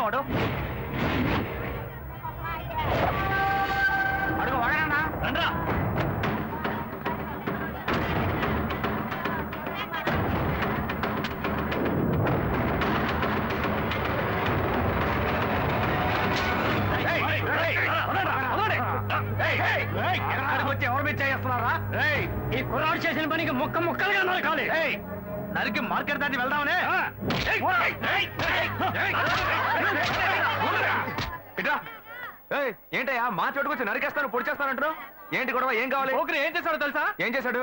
వాడు అడుగు వాడేనా రండ్రా వచ్చి ఎవరి మీద చేస్తున్నారా? ఈ కుర్రాడు చేసిన పనికి ముక్క ముక్కలుగా నరకాలి. నరికి మార్కెట్ దాటి వెళ్దామనే. ఏంటయ్యా మా చోటుకొచ్చి నరికేస్తాను పొడి చేస్తానంటారు? ఏంటి గొడవ? ఏం కావాలి? ఓకే ఏం చేశాడో తెలుసా? ఏం చేశాడు?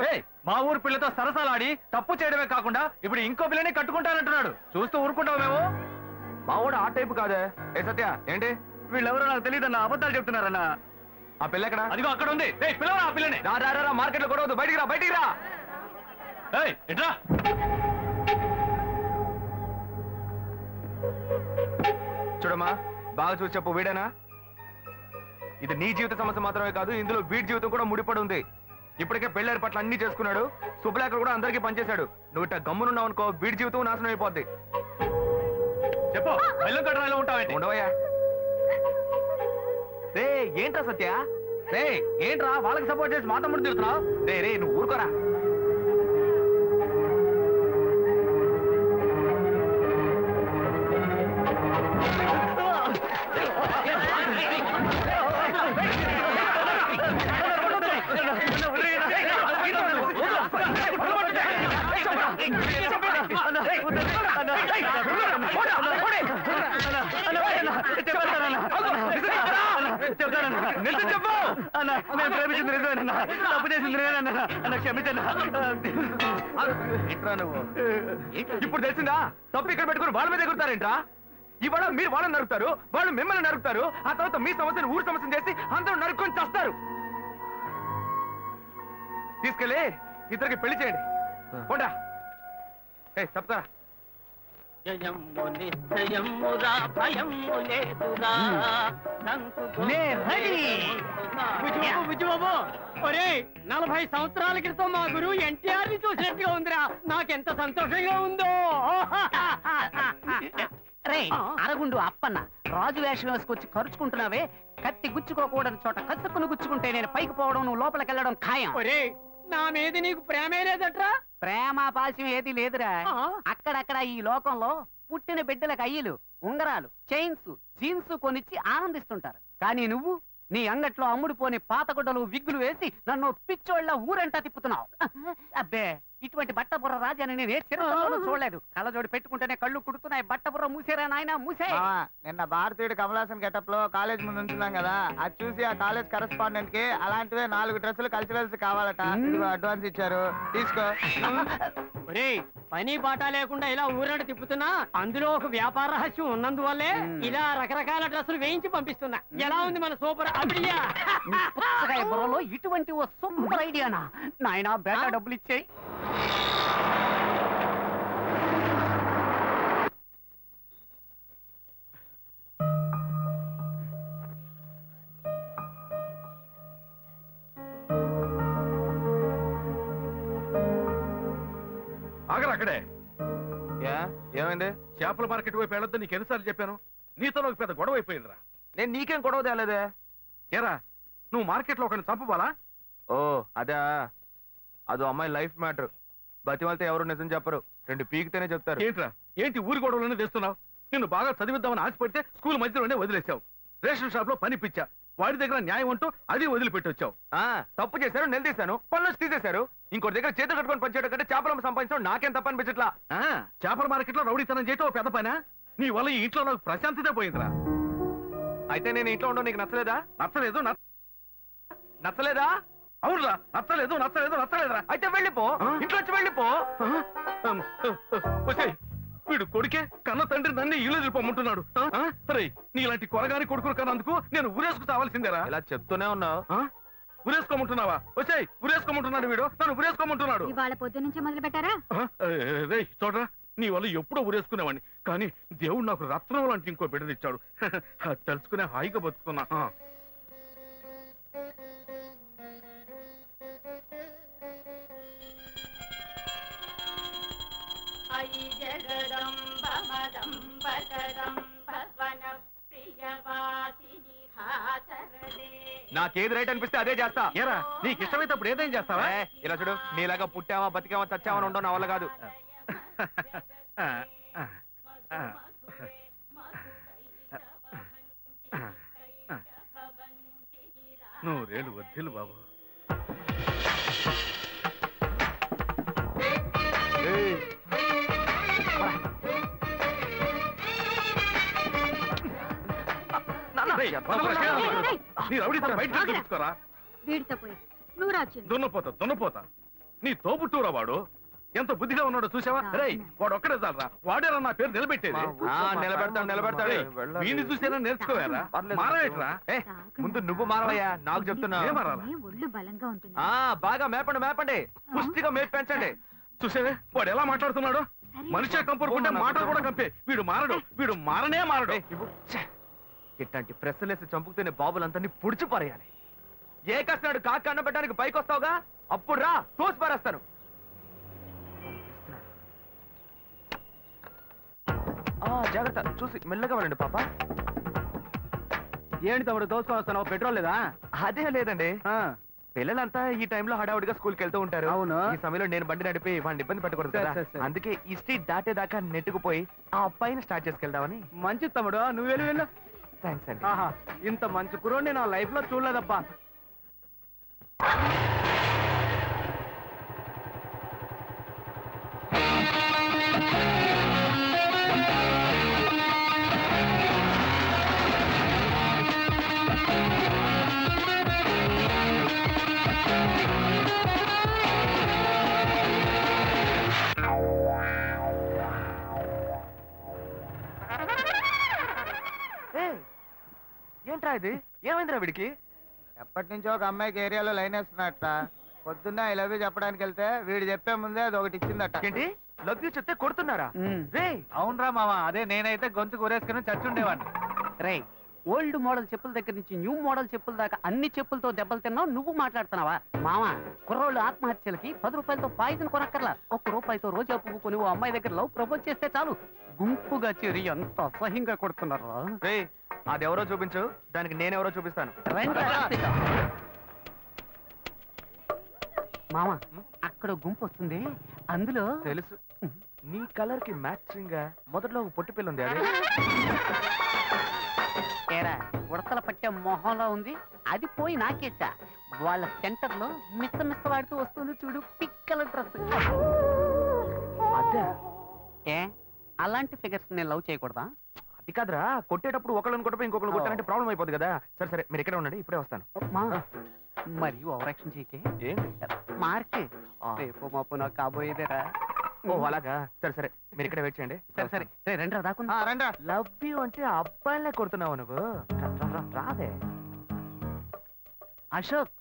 మా ఊరు పిల్లతో సరసాలాడి తప్పు చేయడమే కాకుండా ఇప్పుడు ఇంకో పిల్లని కట్టుకుంటానంటున్నాడు. చూస్తూ ఊరుకుంటావు మేము? మా ఊడు ఆ టైపు కాదే. ఏ సత్య ఏంటి? వీళ్ళెవరో నాకు తెలియదన్నా, అబద్ధాలు చెప్తున్నారన్నా. ఆ పిల్ల ఎక్కడ? అదిగో అక్కడ ఉంది. పిల్లవరా ఆ పిల్లని. రా మార్కెట్ లో గొడవద్దు, బయటికి రా బయటికి రా. ఎట్రా చూడమ్మా, బాగా చూసి చెప్పు. వీడేనా? ఇది నీ జీవిత సమస్య మాత్రమే కాదు, ఇందులో వీడి జీవితం కూడా ముడిపడి ఉంది. ఇప్పటికే పెళ్లి ఏర్పాట్లు అన్ని చేసుకున్నాడు, శుభలేఖ కూడా అందరికీ పనిచేశాడు. నువ్వు ఇట్లా గమ్మునున్నావు అనుకో, వీడి జీవితం నాశనం అయిపోద్ది. చెప్పు, బెల్లం కట్టరాలో ఉంటావు. ఉండవయ్యా. రే ఏంట్రా సత్య? రే ఏంట్రా వాళ్ళకి సపోర్ట్ చేసి మా తమ్ముడు తిరుగుతున్నావు? రే నువ్వు ఊరుకోరా. ప్రేమించింది నిజమేనన్నా, తప్పు చేసింది నేనన్నా, క్షమించన్నా. ఇప్పుడు తెలిసిందా? తప్పు ఇక్కడ పెట్టుకుని వాళ్ళ మీద ఎగురుతారేంట్రా? ఇవాళ మీరు వాళ్ళని నరుకుతారు, వాళ్ళు మిమ్మల్ని నరుకుతారు, ఆ తర్వాత మీ సమస్యను ఊరు సమస్యను చేసి అందరూ నరుక్కొని చేస్తారు. తీసుకెళ్ళి ఇద్దరికి పెళ్లి చేయండి. పోండా. చెప్తారా? ఒరే 40 సంవత్సరాల క్రితం మా గురువు ఎన్టీఆర్ ని చూసినట్టుగా ఉందిరా. నాకెంత సంతోషంగా ఉందో. రే అరగుండు అప్పన్న, రాజు వేషం వేసుకొచ్చి ఖర్చుకుంటున్నావే. కత్తి గుచ్చుకోకూడని చోట కసుక్కును గుచ్చుకుంటే నేను పైకి పోవడం, నువ్వు లోపలికి వెళ్ళడం ఖాయం. ఒరే నా మీద నీకు ప్రేమే లేదట్రా? ప్రేమ పాశం ఏది లేదురా. అక్కడక్కడ ఈ లోకంలో పుట్టిన బిడ్డలకు అయ్యలు, ఉంగరాలు, చైన్స్, జీన్స్ కొనిచ్చి ఆనందిస్తుంటారు. కానీ నువ్వు నీ అంగట్లో అమ్ముడుపోని పాతగుడ్డలు, విగ్గులు వేసి నన్ను పిచ్చోళ్ళ ఊరంటా తిప్పుతున్నావు. అబ్బే, ఇటువంటి బట్టబుర్ర రాజాని నేను ఏ చిరతలోనూ చూడలేదు. కళ్ళజోడి పెట్టుకుంటేనే కళ్ళు కుడుతున్నాయి. బట్టబుర్ర మూసేరా నాయన, మూసే. నిన్న భారతీయుడు కమలాసన్ గెటప్ లో కాలేజ్ ముందు ఉంచున్నాం కదా, అది చూసి ఆ కాలేజ్ కరెస్పాండెంట్ కి అలాంటివే 4 డ్రెస్సులు కల్చరల్స్ కావాలట. అడ్వాన్స్ ఇచ్చారు, తీసుకో. ఒరే పని బాట లేకుండా ఇలా ఊరంట తిప్పుతున్నా అందులో ఒక వ్యాపార రహస్యం ఉన్నందువల్లే ఇలా రకరకాల డ్రెస్సులు వేయించి పంపిస్తున్నా. ఎలా ఉంది మన సూపర్ ఐడియా? బుర్రలో ఇటువంటి ఓ సూపర్ ఐడియానా? నాయన బేటా డబ్బులు ఇచ్చేయి. అక్కడే ఏమైంది? చేపల మార్కెట్ వైపు వెళ్ళొద్దు నీకు ఎన్నిసార్లు చెప్పాను? నీతో నాకు పెద్ద గొడవ అయిపోయిందిరా. నేను నీకేం గొడవ తేలేదే. ఏరా నువ్వు మార్కెట్ లో ఒకరిని చంపుకోవాలా? ఓ అదా, అదో అమ్మాయి లైఫ్ మ్యాటర్. బతిమాలితే ఎవరు నిజం చెప్పరు, 2 పీకితేనే చెప్తారు. ఏంట్రా ఏంటి ఊరి గొడవలోనే తెస్తున్నావు? నిన్ను బాగా చదివిద్దామని ఆశపడితే స్కూల్ మధ్యలోనే వదిలేసావు. రేషన్ షాప్ లో పని పిచ్చా, వాడి దగ్గర న్యాయం అంటూ అది వదిలిపెట్టొచ్చావు. తప్పు చేశారు, నిలదీశాను, పనులు తీసేశారు. ఇంకోటి దగ్గర చేతులు కట్టుకొని పనిచేయడం కంటే చేపలు సంపాదించడం నాకేం తప్ప అనిపించట్లా. చేపల మార్కెట్ లో రౌడీతనం చేయటం పెద్ద పైన. నీ వల్ల ఈ ఇంట్లో నాకు ప్రశాంతతే పోయిందిరా. అయితే నేను ఇంట్లో ఉండవు నీకు నచ్చలేదా? నచ్చలేదా? అవునురా, నచ్చలేదురా. అయితే వెళ్ళిపో, ఇంట్లోంచి వెళ్ళిపో. వీడు కొడుకే కన్న తండ్రి నన్ను ఇల్లు వెళ్ళిపోమంటున్నాడు. నీలాంటి కొరగాని కొడుకులు కన్నందుకు నేను ఊరేసుకు తావాల్సిందేరా. ఇలా చెప్తూనే ఉన్నావు. ఉరేసుకోమంటున్నావా? వచ్చాయి, ఉరేసుకోమంటున్నాడు వీడు, నన్ను ఉరేసుకోమంటున్నాడు. ఇవాళ పొద్దు నుంచి మొదలు పెట్టారా? రేయ్ చూడరా, నీ వల్ల ఎప్పుడో ఉరేసుకునేవాడిని, కానీ దేవుడు నాకు రత్నం లాంటి ఇంకో బిడ్డనిచ్చాడు. తెలుసుకునే హాయిగా బతుకుతున్నా. జగదంబ మదంబ కదంబ వన నాకేది రైట్ అనిపిస్తే అదే చేస్తా. ఏరా నీకు ఇష్టమైతే అప్పుడు ఏదేం చేస్తావా? ఇలా చూడు, నీలాగా పుట్టావా బతికావా చచ్చావా ఉండవు నా వల్ల కాదు. నూరేళ్ళు వద్దులు బాబు. నీ తోబుట్టూరా వాడు ఎంత బుద్ధిగా ఉన్నాడో చూసావా? రేయ్ వాడు ఒక్కడే చాలరా, వాడేరా నా పేరు నిలబెట్టేది. నిలబెడతాడు. వీడిని చూసేనా నేర్చుకోవారా? మారవేట్రా? ముందు నువ్వు మారవయ్యా, నాకు చెప్తున్నా. ఒళ్ళు బలంగా ఉంటుంది. బాగా మేపండి పుష్టిగా మేపు పెంచండి. చూసేవే వాడు ఎలా మాట్లాడుతున్నాడు. మనిషి కంపరుకుంటే మాట కూడా కంపే. వీడు మారనే మారడు. ఇట్లాంటి ప్రెస్సులేసి చంపుకునే బాబులందరినీ పుడిచి పారేయాలి. ఏ కష్టనాడు కాకి అన్నం పెట్టడానికి పైకి వస్తావుగా, అప్పుడు రా తోసి పారేస్తాను. జాగ్రత్త, చూసి మెల్లగా వెళ్ళండి పాప. ఏంటి తమ్ముడు దోసుకొని వస్తున్నావు? పెట్రోల్ లేదా? అదే లేదండి, పిల్లలంతా ఈ టైంలో హడావుడిగా స్కూల్కి వెళ్తూ ఉంటారు. అవును. ఈ సమయంలో నేను బండి నడిపి వాడిని ఇబ్బంది పెట్టకూడదు కదా. అందుకే ఈ స్ట్రీట్ దాటేదాకా నెట్టుకుపోయి ఆ అబ్బాయిని స్టార్ట్ చేసుకెళ్దామని. మంచి తమ్ముడు, నువ్వు వెళ్ళు. థ్యాంక్స్ అండి. ఇంత మంచి కుర్రోడిని నా లైఫ్ లో చూడలేదబ్బా. ఏంట్రా ఇది? ఏమైందిరా వీడికి? ఎప్పటి నుంచో ఒక అమ్మాయికి ఏరియాలో లైన్ వేస్తున్నట్ట. పొద్దున్న ఐ లవ్ యూ చెప్పడానికి వెళ్తే వీడు చెప్పే ముందే అది ఒకటి ఇచ్చిందట. ఏంటి లవ్ యూ చెప్తే కొడుతున్నారా? రే అవునరా మామ, అదే నేనైతే గొంతు కూరేసుకుని చచ్చుండేవాడిని. రే ఓల్డ్ మోడల్ చెప్పుల దగ్గర నుంచి న్యూ మోడల్ చెప్పుల దాకా అన్ని చెప్పులతో దెబ్బలు తిన్నావు, నువ్వు మాట్లాడుతున్నావా? మామ, కుర్రోళ్ళు ఆత్మహత్యలకి 10 రూపాయలతో పాయిజన్ కొనక్కర్లా. 1 రూపాయితో రోజా పువ్వు కొని ఓ అమ్మాయి దగ్గర లవ్ ప్రపోజ్ చేస్తే చాలు, గుంపుగా చేరి ఎంత అసహ్యంగా కొడుతున్నారా. రే అదెవరో చూపించు, దానికి నేనెవరో చూపిస్తాను. మామ, అక్కడ గుంపు వస్తుంది, అందులో తెలుసు. నీ కలర్ కి మ్యాచింగ్ గా మొదట్లో ఒక పొట్టి పిల్ల ఉంది. అదే ఏరా ఉడతల పట్టే మొహంలో ఉంది, అది పోయి నాకేసా. వాళ్ళ సెంటర్ లో మిస్స వాడుతూ వస్తుంది చూడు, పిక్కల డ్రెస్. అదే ఏ అలాంటి ఫిగర్స్ నేను లవ్ చేయకూడదా? అది కాదురా, కొట్టేటప్పుడు ఒకళ్ళని కొట్టపోయి ఇంకొకరు కొట్టాలంటే ప్రాబ్లం అయిపోతుంది కదా. సరే సరే, మీరు ఎక్కడ ఉండండి, ఇప్పుడే వస్తాను. మరియు ఓవరాక్షన్ చేయకే. ఏంటి మార్క్ రేపు మాపు నాకు కాబోయేదేరా. ఓ అలాగా, సరే సరే, మీరు ఇక్కడ వెయిట్ చేయండి. సరే సరే, రండి దాకుండా. రండి. లవ్ యూ అంటే అబ్బాయిలే కొడుతున్నావు నువ్వు. రాదే అశోక్,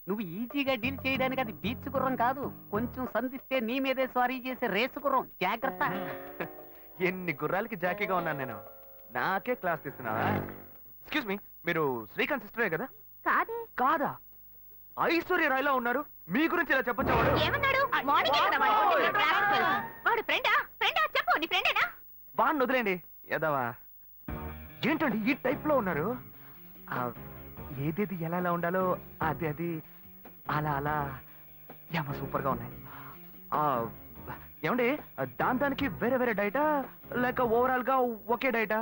నువ్వు ఈజీగా డీల్ చేయడానికి అది బీచ్ గుర్రం కాదు, కొంచెం సంధిస్తే నీ మీదే స్వారీ చేసే రేసు గుర్రం. జాగ్రత్త. ఎన్ని గుర్రాలకి జాకీగా ఉన్నాను నేను. నాకే క్లాస్ తీస్తున్నావా? ఎక్స్క్యూజ్ మీ, మీరు శ్రీకాంత్ సిస్టరే కదా? కాదే. కాదా? ఐశ్వర్య రాయ్లా ఉన్నారు, మీ గురించి ఇలా చెప్పొచ్చా? వాడు ఏమన్నాడు? వాడు ఫ్రెండా? చెప్పు, నీ ఫ్రెండేనా? బాగా వదిలేండి ఎదవా. ఏంటండి ఈ టైప్ లో ఉన్నారు? ఏదేది ఎలా ఉండాలో అది అది అలా అలా ఏమో సూపర్ గా ఉన్నాయి. ఏమండి దానికి వేరే వేరే డైటా లేక ఓవరాల్ గా ఒకే డైటా?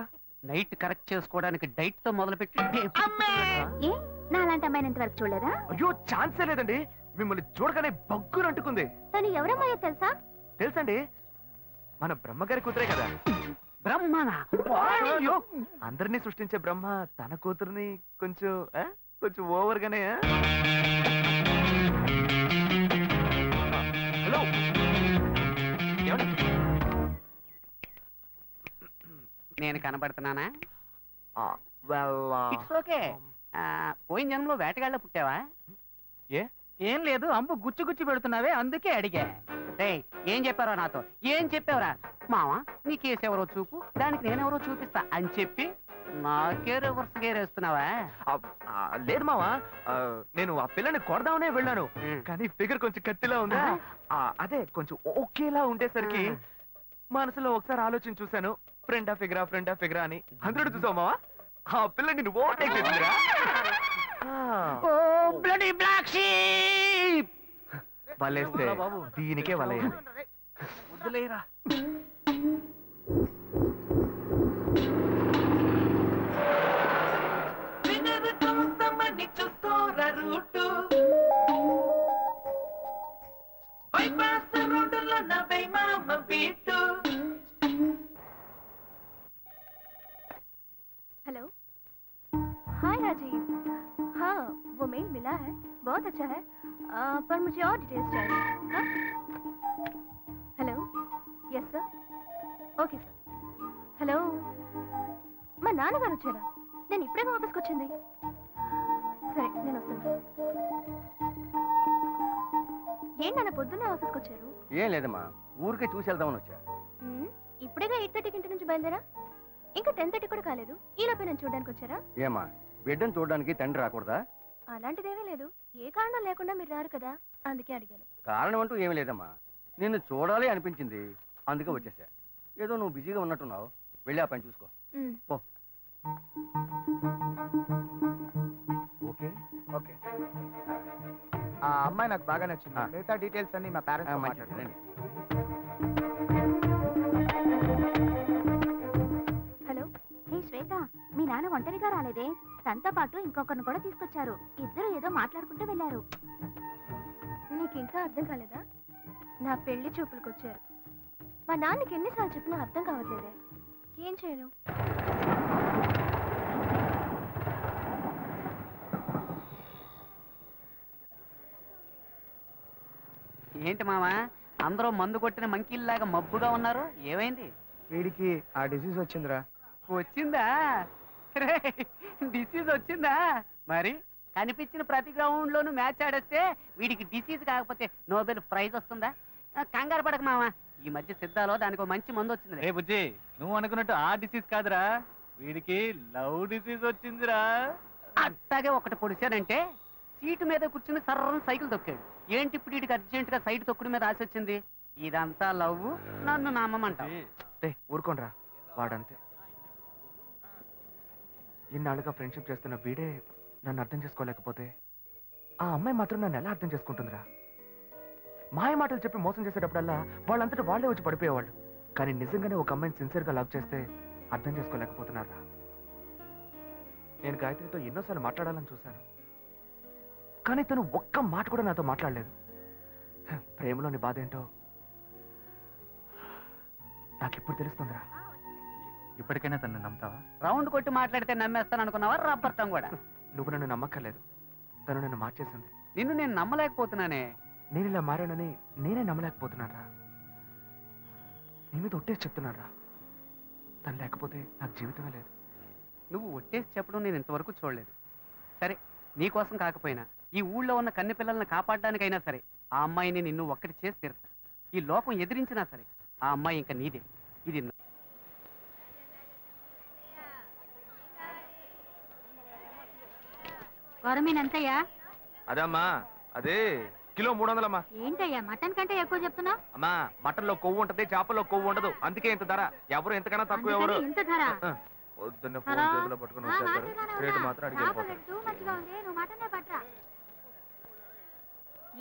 నైట్ కరెక్ట్ చేసుకోవడానికి డైట్ తో మొదలుపెట్టి ఏ నాలాంటి అమ్మాయిని ఇంతవరకు చూడలేదా? అయ్యో ఛాన్సే లేదండి, మిమ్మల్ని చూడగానే బగ్గురు అంటుకుంది. తను ఎవరమ్మాయో తెలుసా? తెలుసండి, మన బ్రహ్మగారి కూతురే కదా. బ్రహ్మనా? అందరినీ సృష్టించే బ్రహ్మ తన కూతురుని కొంచెం కొంచెం ఓవర్ గానే. హలో నేను కనబడుతున్నానా? well, it's okay. పోయిన జన్మలో వేటగాళ్ళ పుట్టావా? ఏం లేదు, అంబు గుచ్చి గుచ్చి పెడుతున్నావే, అందుకే అడిగా. ఏం చెప్పారో నాతో? ఏం చెప్పావురా? మావా నీ కేసు ఎవరో చూపు, దానికి నేనెవరో చూపిస్తా అని చెప్పి నాకే రివర్స్ గేరేస్తున్నావా? లేదు మావా, నేను ఆ పిల్లని కొడదామనే వెళ్ళాను, కానీ ఫిగర్ కొంచెం కత్తిలా ఉందా, అదే కొంచెం ఓకేలా ఉండేసరికి మనసులో ఒకసారి ఆలోచన చూశాను, ఫ్రెండా ఫిగరా అని. 100 చూసావు మావా, ఆ పిల్ల నిన్ను ఓవర్టేక్ చేసిందిరా. ఓ బ్లడీ బ్లాక్ షీప్. వలేస్తే దీనికే వలయాలి. వద్దులేరా. Hello hi Rajiv. हाँ वो मेल मिला है, बहुत अच्छा है, पर मुझे और डिटेल्स चाहिए. हाँ hello yes sir okay sir. Hello మా నాన్నగారు వచ్చారా? నేను ఇప్పుడే ఆఫీస్కి వచ్చింది. సరే నేను వస్తాను. ఏంటన్న పొద్దున్నే ఆఫీస్కి వచ్చారు? ఏం లేదమ్మా, ఊరికే చూసి వెళ్దామని వచ్చా. ఇప్పుడేగా 8:30కి ఇంటి నుంచి బయలుదేరా? ఇంకా 10:30 కూడా కాలేదు. ఈలోపే నేను చూడడానికి వచ్చారా? ఏమా బిడ్డను చూడడానికి తండ్రి రాకూడదా? అలాంటిదేమీ లేదు. ఏ కారణం లేకుండా మీరు రారు కదా, అందుకే అడిగాను. కారణం అంటూ ఏమీ లేదమ్మా, నిన్ను చూడాలి అనిపించింది, అందుకే వచ్చేసా. ఏదో నువ్వు బిజీగా ఉన్నట్టున్నావు, వెళ్ళి ఆ పని చూసుకో. పో. Okay okay. ఆ అమ్మాయి నాకు బాగా నచ్చింది. మిగతా డీటెయిల్స్ అన్ని మా పేరెంట్స్ మంచిది, రండి. హలో హే శ్వేత, మీ నాన్న ఒంటరిగా రాలేదే, తనతో పాటు ఇంకొకరిని కూడా తీసుకొచ్చారు. ఇద్దరు ఏదో మాట్లాడుకుంటూ వెళ్ళారు. నీకు ఇంకా అర్థం కాలేదా? నా పెళ్లి చూపులకు వచ్చారు. మా నాన్నకి ఎన్నిసార్లు చెప్పినా అర్థం కావట్లేదే, ఏం చేయను? ఏంటి మామా, అందరూ మందు కొట్టిన మంకీల్లాగా మబ్బుగా ఉన్నారు, ఏమైంది? వీడికి ఆ డిసీజ్ వచ్చిందిరా. వచ్చిందా? డిసీజ్ వచ్చిందా? మరి కనిపించిన ప్రతి గ్రౌండ్ లోను మ్యాచ్ ఆడేస్తే వీడికి డిసీజ్ కాకపోతే నోబెల్ ప్రైజ్ వస్తుందా? కంగారు పడక మామ, ఈ మధ్య సిద్ధాలో దానికి మంచి మందు వచ్చింది. రే బుజ్జి, నువ్వు అనుకున్నట్టు ఆ డిసీజ్ కాదురా, వీడికి లవ్ డిసీజ్ వచ్చిందిరా. అట్టాగే ఒకటి పొడిచానంటే సీటు మీద కూర్చుని సర్రని సైకిల్ తొక్కాడు. ఏంటి ఇప్పుడు వీడికి అర్జెంట్ గా సైడ్ తొక్కుడు మీద ఆశ వచ్చింది? ఇదంతా లవ్, నన్ను నమ్మమంటావు? ఊరుకోనరా, వాడంతే. ఇన్నాళ్ళుగా ఫ్రెండ్షిప్ చేస్తున్న వీడే నన్ను అర్థం చేసుకోలేకపోతే ఆ అమ్మాయి మాత్రం నన్ను ఎలా అర్థం చేసుకుంటుందిరా? మాయ మాటలు చెప్పి మోసం చేసేటప్పుడల్లా వాళ్ళంతటా వాళ్ళే వచ్చి పడిపోయేవాళ్ళు. కానీ నిజంగానే ఒక అమ్మాయిని సిన్సియర్గా లవ్ చేస్తే అర్థం చేసుకోలేకపోతున్నారా? నేను గాయత్రితో ఎన్నోసార్లు మాట్లాడాలని చూశాను, కానీ తను ఒక్క మాట కూడా నాతో మాట్లాడలేదు. ప్రేమలోని బాధ ఏంటో నాకిప్పుడు తెలుస్తుందిరా. ఇప్పటికైనా తను నమ్ముతావా? రౌండ్ కొట్టి మాట్లాడితే నమ్మేస్తాను అనుకున్నావా? రబ్బర్తం కూడా. నువ్వు నన్ను నమ్మక్కర్లేదు, తను నన్ను మార్చేసింది. నిన్ను నేను నమ్మలేకపోతున్నానే. నేను ఇలా మారానని నేనే నమ్మలేకపోతున్నారా? నీ మీద ఒట్టేసి చెప్తున్నారా, తను లేకపోతే నాకు జీవితమే లేదు. నువ్వు ఒట్టేసి చెప్పడం నేను ఇంతవరకు చూడలేదు. సరే, నీకోసం కాకపోయినా ఈ ఊళ్ళో ఉన్న కన్నె పిల్లల్ని కాపాడడానికైనా సరే ఆ అమ్మాయిని నిన్ను ఒక్కటి చేసి తీరుతా. ఈ లోకం ఎదిరించినా సరే ఆ అమ్మాయి ఇంకా నీదే. ఇది గౌరమీనంతయ్యా? అదమ్మా, అదే కిలో 300 అమ్మా. ఏంటయ్యా మటన్ కంటే ఎక్కువ చెప్తున్నా? అమ్మా, మటన్ లో కొవ్వు ఉంటది, చేపల్లో కొవ్వు ఉండదు, అందుకే ఇంత ధర. ఎవరు ఎంతకన్నా తక్కువ ఎవరు. ఇంత ధర? పొద్దున్న ఫోన్ చేతిలో పట్టుకుని వచ్చేస్తారు, రేటు మాత్రం అడిగిపోతారు.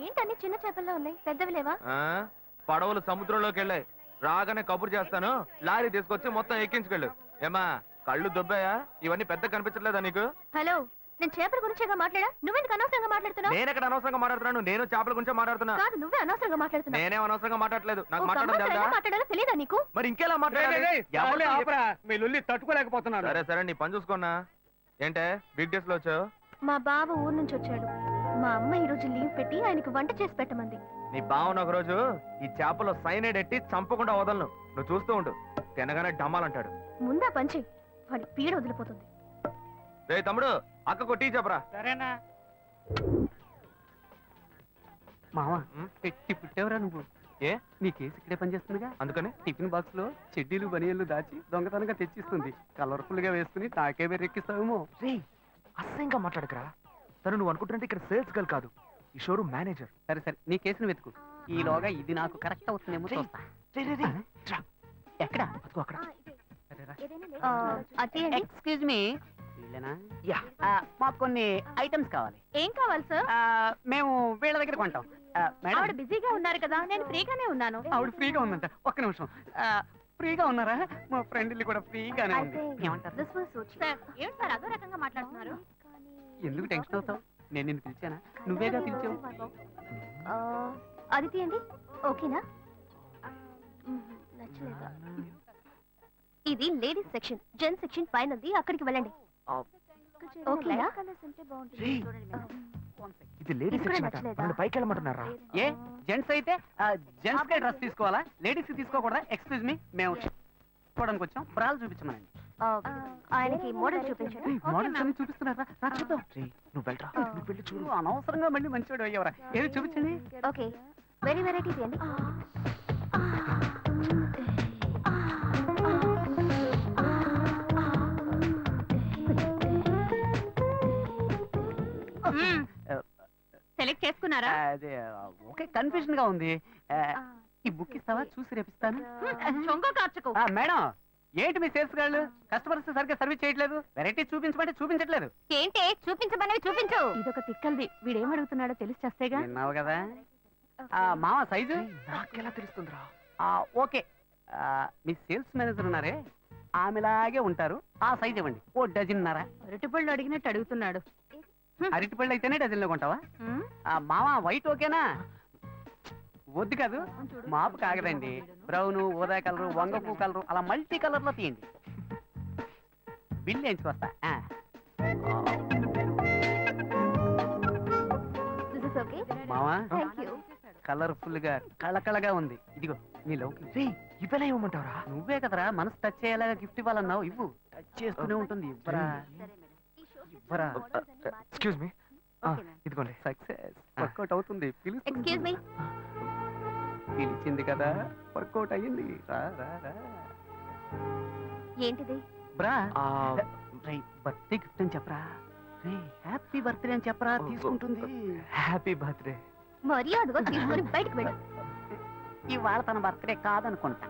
ఏంటన్ని చిన్న చేపల్లో ఉన్నాయి, పెద్దవి లేవా? పడవలు సముద్రంలోకి వెళ్ళాయి, రాగానే కబురు చేస్తాను, లారీ తీసుకొచ్చి మొత్తం ఎక్కించుకెళ్ళు. ఏమా కళ్ళు దొబ్బాయా? ఇవన్నీ పెద్ద కనిపించట్లేదా నీకు? హలో, నేను చేపల గురించేగా మాట్లాడా, నువ్వెందుకు అనవసరంగా మాట్లాడుతున్నావు? నేను ఎక్కడ అనవసరంగా మాట్లాడుతున్నాను, నేను చేపల గురించే మాట్లాడుతున్నా. కాదు, నువ్వే అనవసరంగా మాట్లాడుతున్నావు. నేనే అనవసరంగా మాట్లాడలేదు, నాకు ఒక మాట్లాడడం అమ్మాయితో తెలుసా? ఎలా మాట్లాడాలో తెలియదా నీకు? మరి ఇంకెలా మాట్లాడాలి? మీ లొల్లి తట్టుకోలేకపోతున్నాను. సరే సరే, నీ పని చూసుకున్నా. ఏంటే బిగ్ డేస్ లో వచ్చావు? మా బావ ఊరు నుంచి వచ్చాడు. మా అమ్మ ఈ రోజు లీవ్ పెట్టి ఆయనకు వంట చేసి పెట్టమంది. నీ బావన ఒక రోజు ఈ చేపలో సైనైడ్ ఎట్టి చంపకుండా వదలను, నువ్వు చూస్తూ ఉండు. తినగానే డమ్మాలంటాడు. ముందా పంచి, వాడి పీడ వదిలిపోతుంది. రే తమ్ముడు, అక్కకు టీ చెప్పరా. సరేనా? మామ, పెట్టి పుట్టేవరా నువ్వు? ఏ, నీ కేసు ఇక్కడే పనిచేస్తుందిగా, అందుకని టిఫిన్ బాక్స్ లో చెడ్డీలు బనియన్లు దాచి దొంగతనంగా తెచ్చిస్తుంది. కలర్ఫుల్ గా వేసుకుని తాకే బెర్రెక్కిస్తావేమో. రే, అసహ్యంగా మాట్లాడకరా. తను నువ్వు అనుకుంటుంటే ఇక్కడ సేల్స్ గర్ల్ కాదు, ఈ షోరూమ్ మేనేజర్. సరే సరే, నీ కేసును వెతుకు. ఈలోగా ఇది నాకు కరెక్ట్ అవుతుందేమో చూస్తా. ఎక్కడ? అదిగో అక్కడ. ఎక్స్క్యూజ్ మీ, వీళ్ళేనా యా మాకు కొన్ని ఐటమ్స్ కావాలి. ఏం కావాలి సార్? మేము వీళ్ళ దగ్గర కొంటాం. మేడం ఆవిడ బిజీగా ఉన్నారు కదా, నేను ఫ్రీగానే ఉన్నాను. ఆవిడ ఫ్రీగా ఉందంట. ఒక్క నిమిషం. ఫ్రీగా ఉన్నారా? మా ఫ్రెండ్ ఇల్లు కూడా ఫ్రీగానే ఉంది. ఏమంటారు? This will suit you. Sir, ఏంటి సార్ అదో రకంగా మాట్లాడుతున్నారు? ఎందుకు టెన్షన్ అవుతావు? నేను నిన్ను పిలిచానా? నువ్వేగా పిలిచావు. అది తీయండి. ఓకేనా? నచ్చలేదా? ఇది లేడీస్ సెక్షన్, జెంట్స్ సెక్షన్ పైనది, అక్కడికి వెళ్ళండి. ఓకేనా? ఇది లేడీస్ ఇక్కడ సెక్షన్ నచ్చలేదా? నన్ను పైకి వెళ్ళమంటున్నారా? ఏ జెంట్స్ అయితే జెంట్స్ కే డ్రెస్ తీసుకోవాలా? లేడీస్ కి తీసుకోకూడదా? ఎక్స్క్యూజ్ మీ, మేము చూడడానికి వచ్చాం. బ్రాలు చూపించమనండి. ఆయనకి మోడల్ చూపించండి. మోడల్స్ అన్ని చూపిస్తున్నారా? రా చూద్దాం. నువ్వు వెళ్ళరా, నువ్వు వెళ్ళి చూడు. నువ్వు అనవసరంగా మళ్ళీ మంచివాడు అయ్యేవరా. ఏది చూపించండి. ఓకే, వెరీ వెరైటీ తీయండి. సెలెక్ట్ చేసుకున్నారా? అదే ఓకే, కన్ఫ్యూజన్ గా ఉంది. ఈ బుక్ ఇస్తావా? చూసి రేపిస్తాను. చొంగ కార్చుకో. మేడం, ఏంటి మీ సేల్స్ గాళ్ళు కస్టమర్స్ సరిగ్గా సర్వీస్ చేయట్లేదు? వెరైటీ చూపించమంటే చూపించట్లేదు. ఏంటి చూపించమనేవి చూపించు. ఇదొక తిక్కల్ది, వీడేం అడుగుతున్నాడో తెలిసి చేస్తేగా. విన్నావు కదా. మామ సైజు నాకెలా తెలుస్తుందిరా? ఓకే. మీ సేల్స్ మేనేజర్ ఉన్నారే, ఆమెలాగే ఉంటారు. ఆ సైజ్ ఇవ్వండి. ఓ డజన్నర. అరటిపళ్ళు అడిగినట్టు అడుగుతున్నాడు. అరటిపళ్ళు అయితేనే డజన్లో కొంటావా? మామ వైట్ ఓకేనా? వద్దు కాదు, మాపు కాగదండి. బ్రౌన్, ఊదా కలరు, వంగపూ కలరు, అలా మల్టీ కలర్ లో తీయండి. బిల్ వేయించుకొస్తా. మావా కలర్ఫుల్ గా కళకళగా ఉంది. ఇదిగో నీ లవ్కి. ఇవ్వలే ఇవ్వమంటావరా? నువ్వే కదరా మనసు టచ్ అయ్యేలాగా గిఫ్ట్ ఇవ్వాలన్నావు. ఇవ్వు. టచ్ చేస్తూనే ఉంటుంది. ఇవ్వరా ఇవ్వరా. ఎక్స్క్యూజ్ మీ, ఇదిగోండి. సక్సెస్. వర్కౌట్ అవుతుంది. Excuse me. పిలిచింది కదా, వర్కౌట్ అయ్యింది. రా రా రా. ఏంటిది? బ్రా, బర్త్డే గిఫ్ట్ అని చెప్పరా. రే హ్యాపీ బర్త్డే అని చెప్పరా, తీసుకుంటుంది. Happy birthday. మర్యాదగా తీసుకొని బయటకు వెళ్ళు. ఇవాళ తన బర్త్డే కాదనుకుంటా.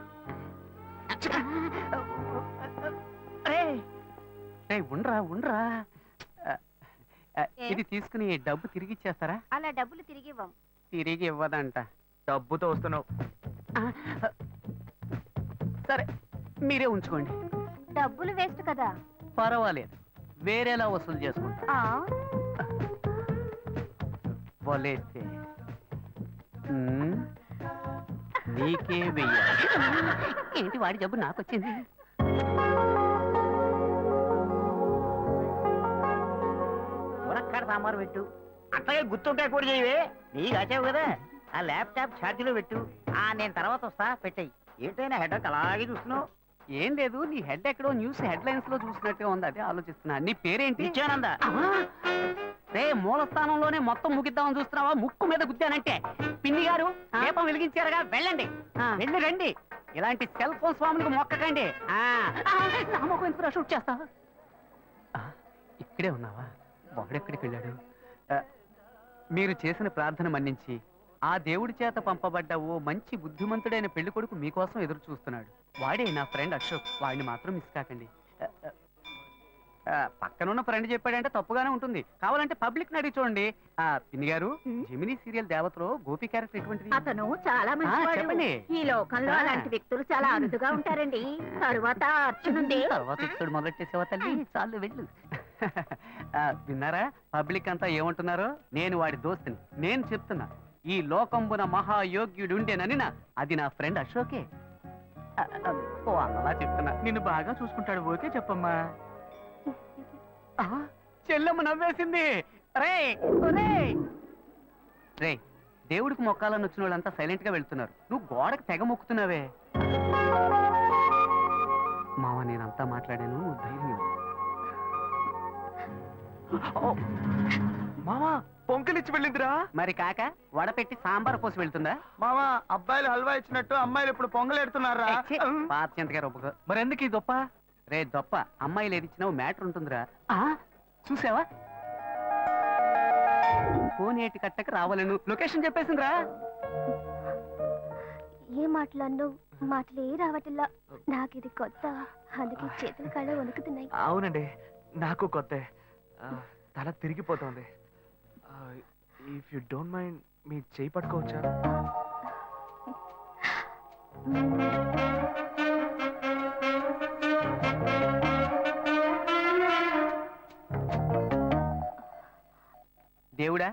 ఉండరా ఉండరా. ఇది తీసుకుని డబ్బు తిరిగి ఇచ్చేస్తారా? అలా డబ్బులు తిరిగి ఇవ్వం. తిరిగి ఇవ్వదంట. డబ్బుతో వస్తున్నావు. సరే మీరే ఉంచుకోండి. డబ్బులు వేస్ట్ కదా. పర్వాలేదు, వేరేలా వసూలు చేసుకుంటా. వలేస్తే నీకే వెయ్యాలి. ఏంటి వాడి జబ్బు నాకు వచ్చింది? మునక్కాడ సాంబారు పెట్టు. అట్లాగే గుర్తుంటాయి కూడా చేయవే. నీకు వచ్చావు కదా, ఆ ల్యాప్టాప్ ఛార్జీలో పెట్టు. నేను తర్వాత వస్తా, పెట్టాయి. ఏంటైనా హెడ్ అలాగే చూస్తున్నావు? ఏం లేదు, నీ హెడ్ ఎక్కడో న్యూస్ హెడ్ లైన్స్ లో చూసినట్టుగా ఉంది. అదే ఆలోచిస్తున్నా. నీ పేరేంటి? నిత్యానంద. రే మూల స్థానంలోనే మొత్తం ముగిద్దామని చూస్తున్నావా? ముక్కు మీద గుద్దానంటే. పిన్ని గారు దీపం వెలిగించారుగా, వెళ్ళండి. వెళ్ళి రండి. ఇలాంటి సెల్ ఫోన్ స్వాములకు మొక్కకండి. నామకు ఎంత షూట్ చేస్తా. ఇక్కడే ఉన్నావా? వాడెక్కడికి వెళ్ళాడు? మీరు చేసిన ప్రార్థన మన్నించి ఆ దేవుడి చేత పంపబడ్డ ఓ మంచి బుద్ధిమంతుడైన పెళ్లి కొడుకు మీకోసం ఎదురు చూస్తున్నాడు. వాడే నా ఫ్రెండ్ అశోక్. వాడిని మాత్రం మిస్ కాకండి. పక్కనున్న ఫ్రెండ్ చెప్పాడంటే తప్పుగానే ఉంటుంది. కావాలంటే పబ్లిక్ అడిగి చూడండి. పిన్ని గారు, జెమినీ సీరియల్ దేవతలో గోపి క్యారెక్టర్ ఎటువంటిది? అతను చాలా మంచివాడు. చెప్పండి. ఈ లోకంలో అలాంటి వ్యక్తులు చాలా అరుదుగా ఉంటారండి. తరువాత అర్చనుంది. తర్వాత ఇక్కడ మొదలెట్టేసేవా తల్లి? చాలు వెళ్ళు. విన్నారా పబ్లిక్ అంతా ఏమంటున్నారో? నేను వాడి దోస్తుని. నేను చెప్తున్నా, ఈ లోకంబున మహాయోగ్యుడుండేనని అది నా ఫ్రెండ్ అశోకే. ఓ అలా చెప్తున్నా. నిన్ను బాగా చూసుకుంటాడు. ఓకే చెప్పమ్మా. చెల్లెమ్మ నవ్వేసింది. రే రే, దేవుడికి మొక్కాలని వచ్చిన వాళ్ళంతా సైలెంట్ గా వెళ్తున్నారు. నువ్వు గోడకు తెగ మొక్కుతున్నావే. మావ, నేనంతా మాట్లాడాను, నువ్వు ధైర్యం ఇవ్వు. మామా, పొంకలిచ్చి వెళ్ళిందిరా. మరి కాక వడపెట్టి సాంబార్ పోసి వెళ్తుందా? మామా, అబ్బాయిలు హల్వా ఇచ్చినట్టు అమ్మాయిలు ఇప్పుడు పొంగలెడుతున్నారా? పాత చింతగా రొప్పకు. మరి ఎందుకు ఈ దొప్ప? రే దొప్ప, అమ్మాయిలు ఏది ఇచ్చినావు మ్యాటర్ ఉంటుందిరా. చూసావా? కోనేటి కట్టకు రావాలను లొకేషన్ చెప్పేసిందిరా. ఏ మాటలన్నో మాటలే రావట్లా. నాకు ఇది కొత్త, అందుకే చేతుల కళ్ళ వణుకుతున్నాయి. అవునండి, నాకు కొత్త తల తిరిగిపోతుంది. ఇఫ్ యు డోంట్ మైండ్ మీ చేయి పట్టుకోవచ్చా? దేవుడా,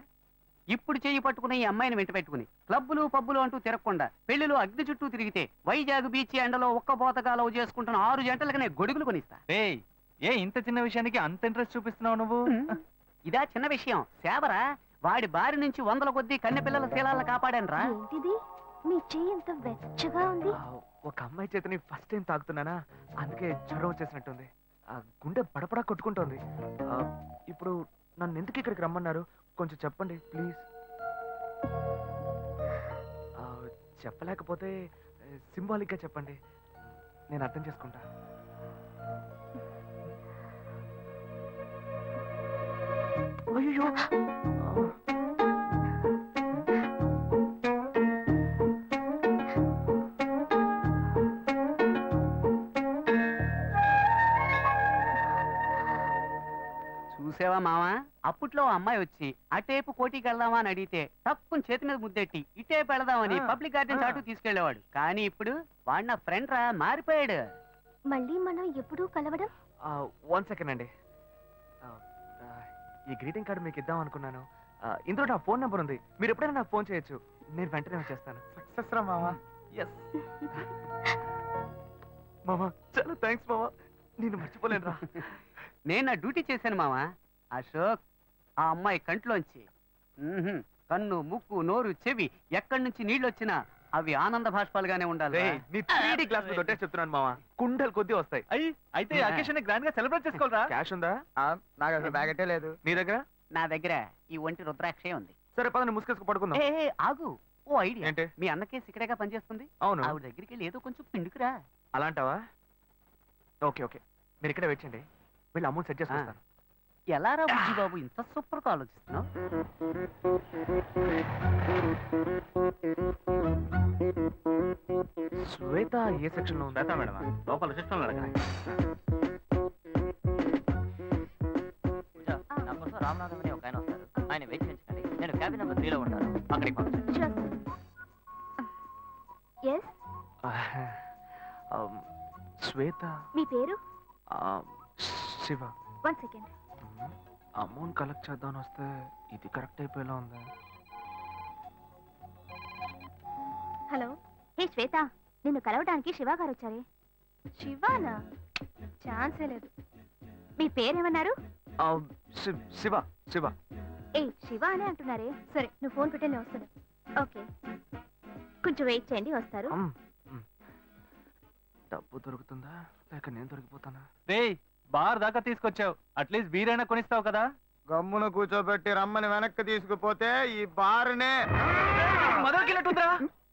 ఇప్పుడు చెయ్యి పట్టుకున్న ఈ అమ్మాయిని వెంట పెట్టుకుని క్లబ్బులు పబ్బులు అంటూ తిరగకుండా పెళ్లిలో అగ్ని చుట్టూ తిరిగితే వైజాగ్ బీచ్ ఎండలో ఒక్క పోతగా లవ్ చేసుకుంటున్న 6 జంటలకనే గొడుగులు కొనిస్తా. ఏ ఇంత చిన్న విషయానికి అంత ఇంట్రెస్ట్ చూపిస్తున్నావు నువ్వు? ఇదా చిన్న విషయం? సేవరా, వాడి బారి నుంచి 100 కొద్దీ కన్నె పిల్లల శీలాలను కాపాడానురా. ఏంటిది మీ చెయ్యి ఎంత వెచ్చగా ఉంది? ఒక అమ్మాయి చేతని ఫస్ట్ టైం తాగుతున్నానా, అందుకే జ్వరం వచ్చేసినట్టుంది. గుండె పడపడా కొట్టుకుంటోంది. ఇప్పుడు నన్ను ఎందుకు ఇక్కడికి రమ్మన్నారు? కొంచెం చెప్పండి ప్లీజ్. చెప్పలేకపోతే సింబాలిక్ గా చెప్పండి, నేను అర్థం చేసుకుంటా. అయ్యో, చూసావా మావా, అప్పట్లో ఆ అమ్మాయి వచ్చి అటేపు కోటికి వెళ్దామా అని అడిగితే తప్పుని చేతి మీద ముద్దెట్టి ఇటేపు వెళదామని పబ్లిక్ గార్డెన్ చాటు తీసుకెళ్లేవాడు. కానీ ఇప్పుడు వాడు నా ఫ్రెండ్ రా, మారిపోయాడు. మళ్ళీ మనం ఎప్పుడూ కలవడం? 1 సెకండ్ అండి. ఈ గ్రీటింగ్ కార్డు మీకు ఇద్దాం అనుకున్నాను. ఇందులో నా ఫోన్ నెంబర్ ఉంది, మీరు ఎప్పుడైనా నాకు ఫోన్ చేయొచ్చు, నేను వెంటనే వచ్చేస్తాను. సక్సెస్ రా మావా. ఎస్ మామా, చాలా థ్యాంక్స్ మామా, నేను మర్చిపోలేను రా. నేను నా డ్యూటీ చేశాను మావా. అశోక్, ఆ అమ్మాయి కంట్లోంచి కన్ను, ముక్కు, నోరు, చెవి ఎక్కడి నుంచి నీళ్ళు వచ్చినా అవి ఆనంద భాష్పాలుగానే ఉండాలి. నీ 3D గ్లాస్ మీద ఒట్టే చెప్తున్నాను మామా, కుండలు కొద్ది వస్తాయి. అయితే అకేషన్ గ్రాండ్ గా సెలబ్రేట్ చేసుకోవాలరా. క్యాష్ ఉందా? నాకు అసలు బ్యాగెటే లేదు. నీ దగ్గర? నా దగ్గర ఈ ఒంటి రుద్రాక్షే ఉంది. సరే పద, ముసుకేసుకు పడుకుందాం. ఏ ఆగు, ఓ ఐడియా. ఏంటి? మీ అన్నకే ఇక్కడేగా పనిచేస్తుంది. అవును. ఆవిడ దగ్గరికి వెళ్ళి ఏదో కొంచెం పిండుకురా. అలాంటావా? ఓకే ఓకే, మీరు ఇక్కడే వెయిట్ చేయండి, వీళ్ళు అమౌంట్ సెట్ చేసుకుంటాను. ఎలా రా బుజ్జి బాబు, ఇంత సూపర్ గా ఆలోచిస్తున్నావు? శ్వేత ఏ సెక్షన్ లో ఉందా? మేడం లోపల సిస్టమ్ రామనాథం అని ఒక ఆయన వస్తారు, ఆయన వెయిట్ చేయించండి. నేను క్యాబిన్ నెంబర్ 3లో ఉంటాను, అక్కడికి పంపించండి. ఎస్, శ్వేత. మీ పేరు? శివ. 1 సెకండ్. అమౌంట్ కలెక్ట్ చేద్దామని వస్తే ఇది కరెక్ట్ అయిపోయేలా ఉంది. హలో, హే శ్వేత, నిన్ను కలవడానికి శివ గారు వచ్చారే. శివానా? ఛాన్సే లేదు. మీ పేరేమన్నారు? శివ. శివ. ఏ శివ అనే అంటున్నారే. సరే, నువ్వు ఫోన్ పెట్టే నేను వస్తాను. ఓకే, కొంచెం వెయిట్ చేయండి, వస్తారు. డబ్బు దొరుకుతుందా లేక నేను దొరికిపోతానా? బార్ దాకా తీసుకొచ్చావు, అట్లీస్ట్ బీరైనా కొనిస్తావు కదా. గమ్మును కూర్చోబెట్టి రమ్మని వెనక్కి తీసుకుపోతే ఈ బారునే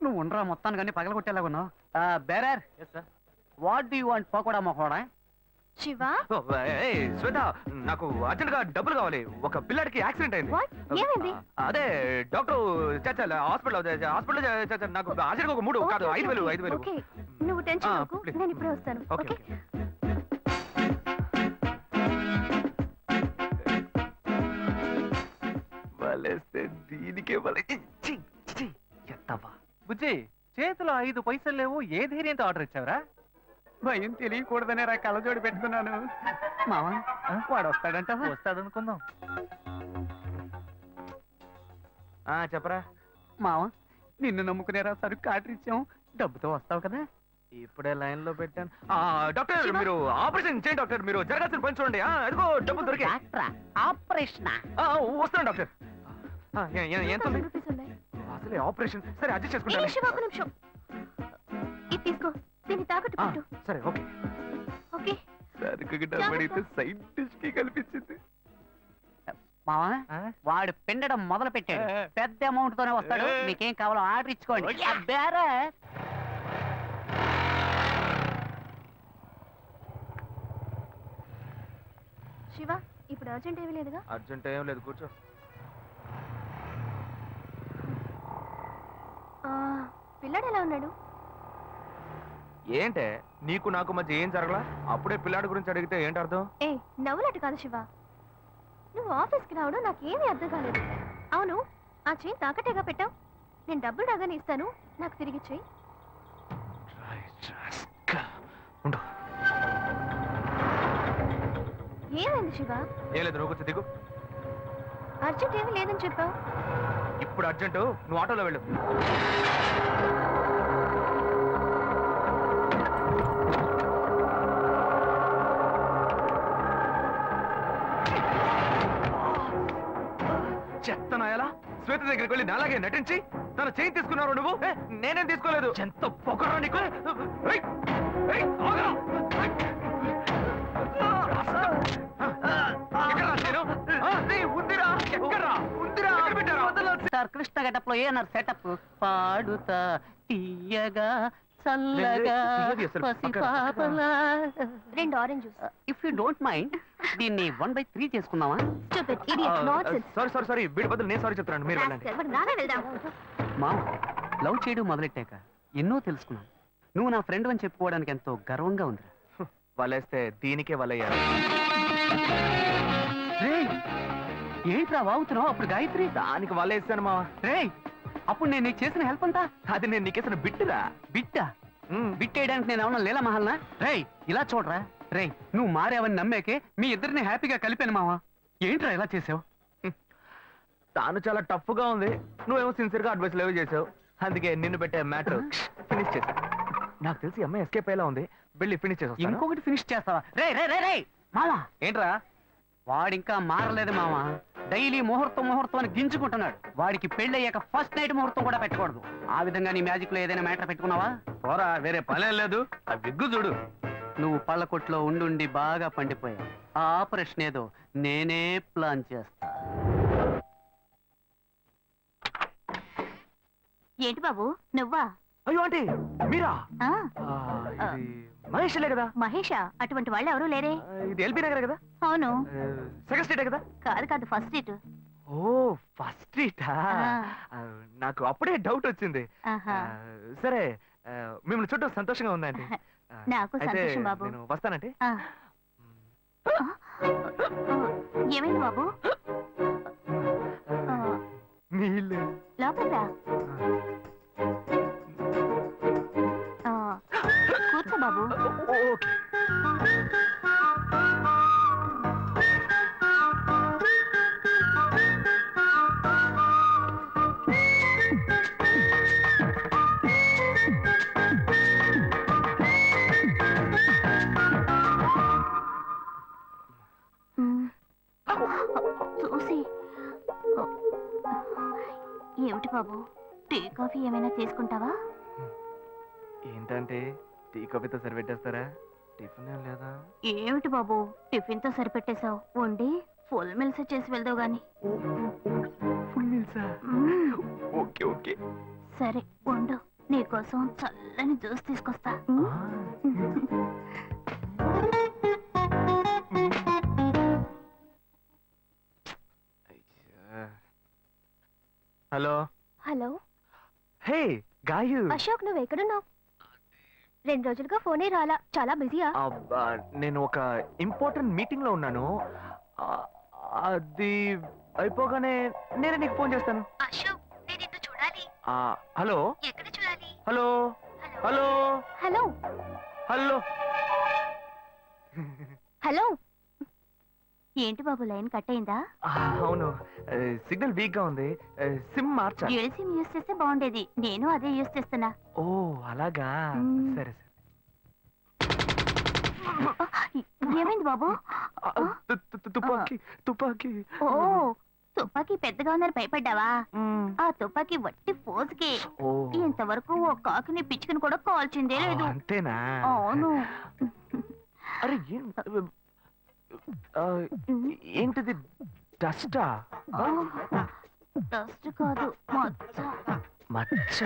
నువ్వు ఉండరా, మొత్తాన్ని కానీ పగలగొట్టేలాగా ఉన్నావు. Bearer, what do you want? Pakoda మొకోడా? శివ, శ్వేత, నాకు అర్జెంట్ గా డబ్బులు కావాలి. ఒక పిల్లడికి యాక్సిడెంట్ అయింది. What? ఏమైంది? అదే డాక్టర్ హాస్పిటల్ నాకు అర్జెంట్ గా ఒక 3 కాదు 5,000. ఓకే, నువ్వు టెన్షన్ అవ్వకు, please. నేను ఇప్పుడే వస్తాను. ఓకే. ఓకే, వలేస్తే దీనికే ఎత్తవా. బుజ్జి, చేతిలో 5 పైసలు లేవు, ఏ ధైర్యంతో ఆర్డర్ ఇచ్చావురా? భయం తెలియకూడదనే రా కళ్ళజోడి పెట్టుకున్నాను. మావా, వాడు వస్తాడంట. వస్తాడనుకుందాం. చెప్పరా మావా, నిన్ను నమ్ముకునేరా సరుకు ఆర్డర్ ఇచ్చాం, డబ్బుతో వస్తావు కదా. ఇప్పుడే లైన్ లో పెట్టాను. డాక్టర్, మీరు ఆపరేషన్ చేయండి డాక్టర్, మీరు జరగాల్సిన పని చూడండి. అదిగో డబ్బులు దొరికి ఆపరేషన్ వస్తాను డాక్టర్. ఎంత ఉంది? 1000 రూపీస్ ఉన్నాయి. అసలే ఆపరేషన్. సరే అడ్జస్ట్ ఏ చేసుకుంటాను. శివ, ఒక నిమిషం. ఇది తీసుకో, దీన్ని తాకట్టు పెట్టు. సరే ఓకే. ఓకే, సరుకు డబ్బడితే సైడ్ డిష్ కి కల్పించింది. మావా, వాడు పిండడం మొదలు పెట్టాడు. పెద్ద అమౌంట్ తోనే వస్తాడు. మీకేం కావాలో ఆర్డర్ ఇచ్చుకోండి. బేరే శివ, ఇప్పుడు అర్జెంట్ ఏమీ లేదుగా? అర్జెంట్ ఏం లేదు, కూర్చో. పిల్లాడు ఎలా ఉన్నాడు? ఏంటే నీకు నాకు మధ్య ఏం జరగలా? అప్పుడే పిల్లాడి గురించి అడిగితే ఏంటి అర్థం? ఏ నవ్వులట్టు కాదు శివ, నువ్వు ఆఫీస్కి రావడం నాకేమీ అర్థం కాలేదు. అవును, ఆ చైన్ తాకట్టేగా పెట్టావు. నేను డబ్బులు రాగానే ఇస్తాను, నాకు తిరిగి చెయ్యి. ఏమైంది శివ? ఏం లేదు, నువ్వు కొంచెం దిగు. అర్జెంట్ ఏమీ లేదని చెప్పావు. ఇప్పుడు అర్జెంటు, నువ్వు ఆటోలో వెళ్ళు. చెత్తనాయలా శ్వేత దగ్గరికి వెళ్ళి నాలాగే నటించి తన చేయి తీసుకున్నారు నువ్వు. నేనేం తీసుకోలేదు. ఎంత పొగరా నీకు. ఏయ్, ఏయ్, ఆగరా. ఎక్కడ్రా చేను? ఉందిరా. ఎక్కడ్రా? ఉందిరా. ఎక్కడ పెట్టారా? సార్ కృష్ణ గెటప్లో ఏనారు సెటప్ పాడుతా తీయగా చల్లగా పసిపాపలా. 2 orange juice. If you don't mind దీన్ని 1/3 చేసుకుందామా? Stupid idiot, nonsense. సారీ వీడి బదులు నేను సారీ చెప్తున్నాను, మీరు వెళ్ళండి. Rascal, మరి నానే వెళ్దాం. మామ లవ్ చేయడం మొదలెట్టాక ఎన్నో తెలుసుకున్నాను. నువ్వు నా ఫ్రెండ్ అని చెప్పుకోవడానికి ఎంతో గర్వంగా ఉంది. వలేస్తే దీనికే వలయ్యారు. ఏంట్రా వాగుతున్నావు? అప్పుడు గాయత్రి దానికి వలేసాను మా. రేయ్, అప్పుడు నేను నీకు చేసిన హెల్ప్ అంతా అది నేను నీకేసిన బిట్టురా. బిట్టా? బిట్టేయడానికి నేను ఏమన్నా లీలా మహల్నా? రేయ్ ఇలా చూడరా. రేయ్ నువ్వు మారేవని నమ్మేకే మీ ఇద్దరిని హ్యాపీగా కలిపాను మావా. ఏంట్రా ఇలా చేసావు? తాను చాలా టఫ్ గా ఉంది, నువ్వేమో సిన్సియర్ గా అడ్వైస్ లేవు చేసావు. అందుకే నిన్ను పెట్టే మ్యాటర్ ఫినిష్ చేశా. నాకు తెలిసి అమ్మాయి ఎస్కేప్ అయ్యేలా ఉంది, వెళ్ళి ఫినిష్ చేసా. ఇంకొకటి ఫినిష్ చేస్తావా? రే రే రే రే మావా. ఏంట్రా? వాడింకా మారలేదు మావా. డైలీ ముహూర్తం అని గింజుకుంటున్నాడు. వాడికి పెళ్ళయ్యాక ఫస్ట్ నైట్ ముహూర్తం కూడా పెట్టకూడదు. ఆ విధంగా నీ మ్యాజిక్ లో ఏదైనా మ్యాటర్ పెట్టుకున్నావా? పోరా, వేరే పనేం లేదు. ఆ విగ్గు చూడు. నువ్వు పళ్ళ కొట్లో ఉండి బాగా పండిపోయావు. ఆ ఆపరేషన్ ఏదో నేనే ప్లాన్ చేస్తా. ఏంటి బాబు నువ్వా? అయ్యో ఆంటీ మీరా? ఆ, ఇది మహేష్లే కదా? మహేషా? అటువంటి వాళ్ళు ఎవరూ లేరే. ఇది ఎల్బీ నగర్ కదా? అవును. సెకండ్ స్ట్రీటే కదా? కాదు ఫస్ట్ డేట్. ఓ ఫస్ట్ స్ట్రీటా? నాకు అప్పుడే డౌట్ వచ్చింది. సరే, మిమ్మల్ని చూడటం సంతోషంగా ఉందండి. నాకు అయితే సంతోషం బాబు. నేను వస్తానంటే. ఏమైంది బాబు? నీళ్ళు లోపలికి రా. కూర్చో బాబు. ఓకే. చూసి ఏమిటి బాబు, టీ కాఫీ ఏమైనా తీసుకుంటావా? ఏంటంటే టీ కాఫీతో సరిపెట్టేస్తారా? టిఫిన్ ఏం లేదా? ఏమిటి బాబు టిఫిన్ తో సరిపెట్టేశావు? వండి ఫుల్ మిల్స్ చేసి వెళ్దావు గాని. ఫుల్ మీల్సా? Okay okay. సరే వండు, నీకోసం చల్లని జ్యూస్ తీసుకొస్తా. Hello. Hello. Hey Gayu. Ashok నువ్వు ఎక్కడున్నావు? 2 రోజులుగా ఫోనే రాలా, చాలా బిజీయా? నేను ఒక ఇంపార్టెంట్ మీటింగ్ లో ఉన్నాను. అది అయిపోగానే నేను నీకు ఫోన్ చేస్తాను. అశోక్ నేను నిన్ను చూడాలి. హలో. ఎక్కడ చూడాలి? Hello hello hello hello hello. ఏంటి బాబు లైన్ కట్ అయిందా? అవును, సిగ్నల్ వీక్ గా ఉంది. సిమ్ మార్చా. డ్యూయల్ సిమ్ యూస్ చేస్తే బాగుండేది. నేను అదే యూస్ చేస్తున్నా. ఓ అలాగా. సరే సరే. ఏమైంది బాబు? తుపాకీ తుపాకీ. ఓ తుపాకీ పెద్దగా ఉందని భయపడ్డావా? ఆ తుపాకీ వట్టి ఫోజుకే. ఇంతవరకు ఓ కాకిని పిచ్చుకుని కూడా కాల్చిందే లేదు. అంతేనా? అవును. అరే ఏంటిది? డస్టా? డస్ట్ కాదు, మచ్చ. మచ్చ?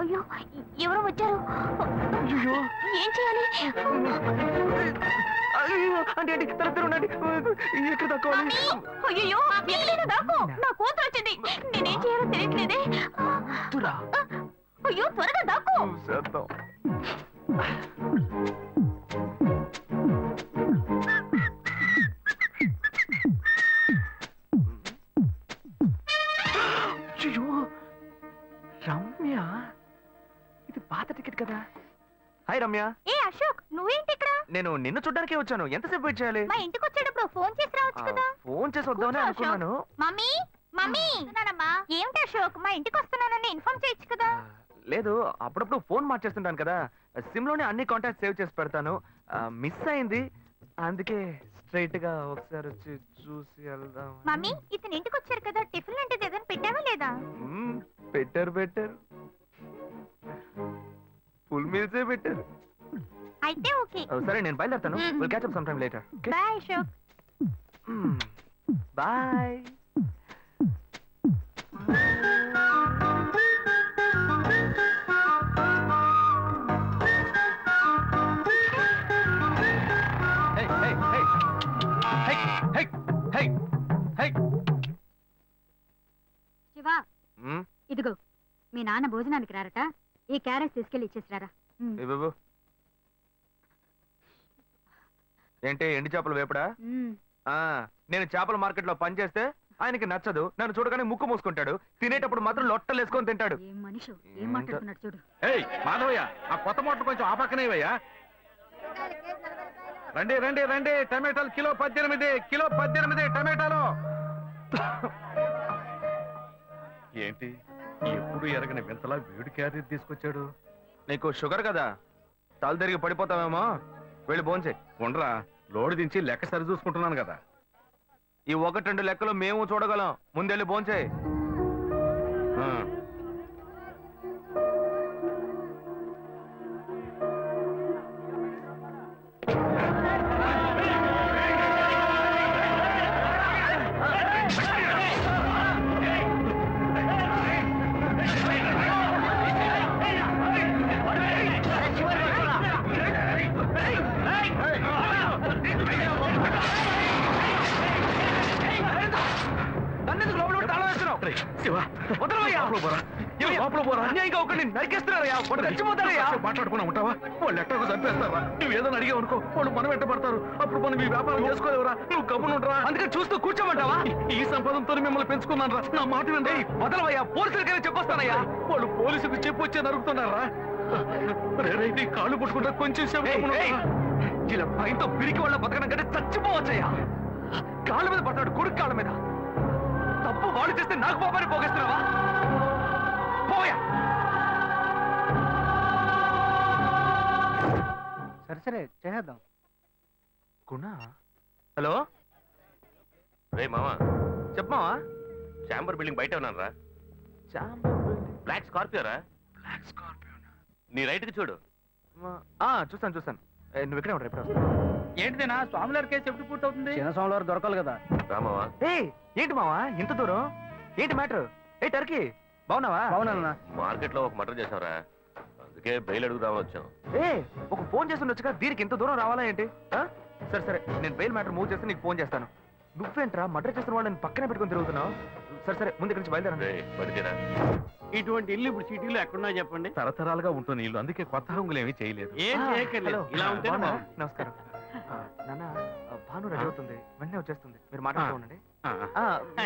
అయ్యో ఎవరో వచ్చారు. అయ్యో ఏం చేయాలి? అయ్యో అంటే ఉండండి ఎక్కడ తక్కువాలి అయ్యో ఎక్కడైనా దాక్కో. నా కూతురు వచ్చింది. నేనేం చేయాలో తెలియట్లేదే. అయ్యో త్వరగా దాక్కో. చేద్దాం. అయ్యో రమ్య, ఇది పాత టికెట్ కదా. హాయ్ రమ్య. ఏ అశోక్, నువ్వేంటి ఇక్కడ? నేను నిన్ను చూడ్డానికే వచ్చాను. ఎంతసేపు వెయిట్ చేయాలి? మా ఇంటికి వచ్చేటప్పుడు ఫోన్ చేసి రావచ్చు కదా. ఫోన్ చేసి వద్దామని కూర్చో, అనుకున్నాను. మమ్మీ మమ్మీ వస్తున్నానమ్మా. ఏమిటి అశోక్, మా ఇంటికి వస్తున్నానని ఇన్ఫార్మ్ చేయొచ్చు కదా. లేదు, అప్పుడప్పుడు ఫోన్ మార్చేస్తుంటాను కదా. సిమ్ లోనే అన్ని కాంటాక్ట్ సేవ్ చేసి పెడతాను. మిస్ అయింది, అందుకే స్ట్రైట్ గా ఒకసారి వచ్చి చూసి వెళ్దాం. మమ్మీ ఇతను ఇంటికి వచ్చారు కదా, టిఫిన్ లాంటిది ఏదైనా పెట్టావా లేదా? బెటర్ ఫుల్ మీల్సే బెటర్. అయితే ఓకే. సరే నేను బయలుదేరుతాను. Mm. Will catch up some time later. Bye Ashok. Bye. Shiva, ఇదిగో మీ నాన్న భోజనానికి రారట, ఈ క్యారెట్ తీసుకెళ్లి ఇచ్చేసిరారా. ఏంటి ఎండి చేపలు వేపడా? నేను చేపల మార్కెట్ లో పనిచేస్తే ఆయనకి నచ్చదు. నన్ను చూడగానే ముక్కు మూసుకుంటాడు. తినేటప్పుడు మాత్రం లొట్టలు వేసుకొని తింటాడు. ఏం మనిషి, ఏం మాట్లాడుతున్నాడు చూడు. ఏయ్ మాధవయ్య, ఆ కొత్త మోటార్ కొంచెం ఆ పక్కనేవయ్యా. రండి రండి రండి, టమాటాలు కిలో 18 టమాటాలు. ఏంటి ఎప్పుడు ఎరగని వింతలా వేడి క్యారెట్ తీసుకొచ్చాడు? నీకు షుగర్ కదా, తల తిరిగి పడిపోతావేమో. వెళ్ళి భోంచే. ఉండరా, లోడు దించి లెక్క సరి చూసుకుంటున్నాను కదా. ఈ 1-2 లెక్కలు మేము చూడగలం. ముందెళ్ళి భోంచే. మాట్లాడుకున్నా ఉంటావా? వాళ్ళు ఎట్టకు చంపేస్తారా? నువ్వు ఏదైనా అడిగావు అనుకో, వాళ్ళు మనం ఎట్టబడతారు. అప్పుడు మనం ఈ వ్యాపారం చేసుకోలేవురా. నువ్వు గమ్మునుంటరా. అందుకే చూస్తూ కూర్చోమంటావా? ఈ సంపదంతో మిమ్మల్ని పెంచుకున్నాను రా. నా మాట వినండి. వదలవయ్యా, పోలీసులకైనా చెప్పొస్తానయ్యా. వాళ్ళు పోలీసులకు చెప్పి వచ్చే నరుకుతున్నారా? నీ కాళ్ళు పుట్టుకుంటా కొంచెం సేపు. ఇలా భయంతో పిరికి వాళ్ళ బతకడం కంటే చచ్చిపోవచ్చయ్యా. కాళ్ళ మీద పడతాడు, కొడుకు కాళ్ళ మీద. తప్పు వాళ్ళు చేస్తే నాకు పాపాన్ని పోగేస్తున్నావా? పోయా. సరే చేద్దాం. గుణ, హలో. రే మామా, చెప్పమావా. చాంబర్ బిల్డింగ్ బయట ఉన్నాను రా. బ్లాక్ స్కార్పియో రా. Black Scorpio. నీ రైట్ కి చూడు. చూస్తాను. నువ్వు ఇక్కడే ఉంటా. ఎప్పుడు వస్తావు? ఏంటిదేనా స్వామివారి కేసు ఎప్పుడు పూర్తవుతుంది? చిన్న స్వామివారు దొరకాలి కదా. రామావా, ఏంటి మావా ఇంత దూరం? ఏంటి మ్యాటర్? టర్కీ బాగున్నావా? బాగున్నా. మార్కెట్ లో ఒక మర్డర్ చేసావురా, అందుకే బెయిల్ అడుగుదామని వచ్చాం. ఒక ఫోన్ చేసి ఉండొచ్చుగా, దీనికి ఇంత దూరం రావాలా ఏంటి? సరే నేను బెయిల్ మ్యాటర్ మూవ్ చేస్తే నీకు ఫోన్ చేస్తాను. నువ్వేంట్రా మర్డర్ చేసిన వాళ్ళని పక్కనే పెట్టుకుని తిరుగుతున్నావు? సరే ముందు ఇక్కడి నుంచి బయలుదేరండి. పడితేరా ఇటువంటి ఇల్లు ఇప్పుడు సిటీలో ఎక్కడున్నా చెప్పండి. తరతరాలుగా ఉంటుంది ఇల్లు, అందుకే కొత్త హంగులు ఏమీ చేయలేదు. ఏం చేయక్కర్లేదు, ఇలా ఉంటే నమస్కారం. నాన్న, భాను రెడీ అవుతుంది, వెంటనే వచ్చేస్తుంది. మీరు మాట్లాడుతూ ఉండండి.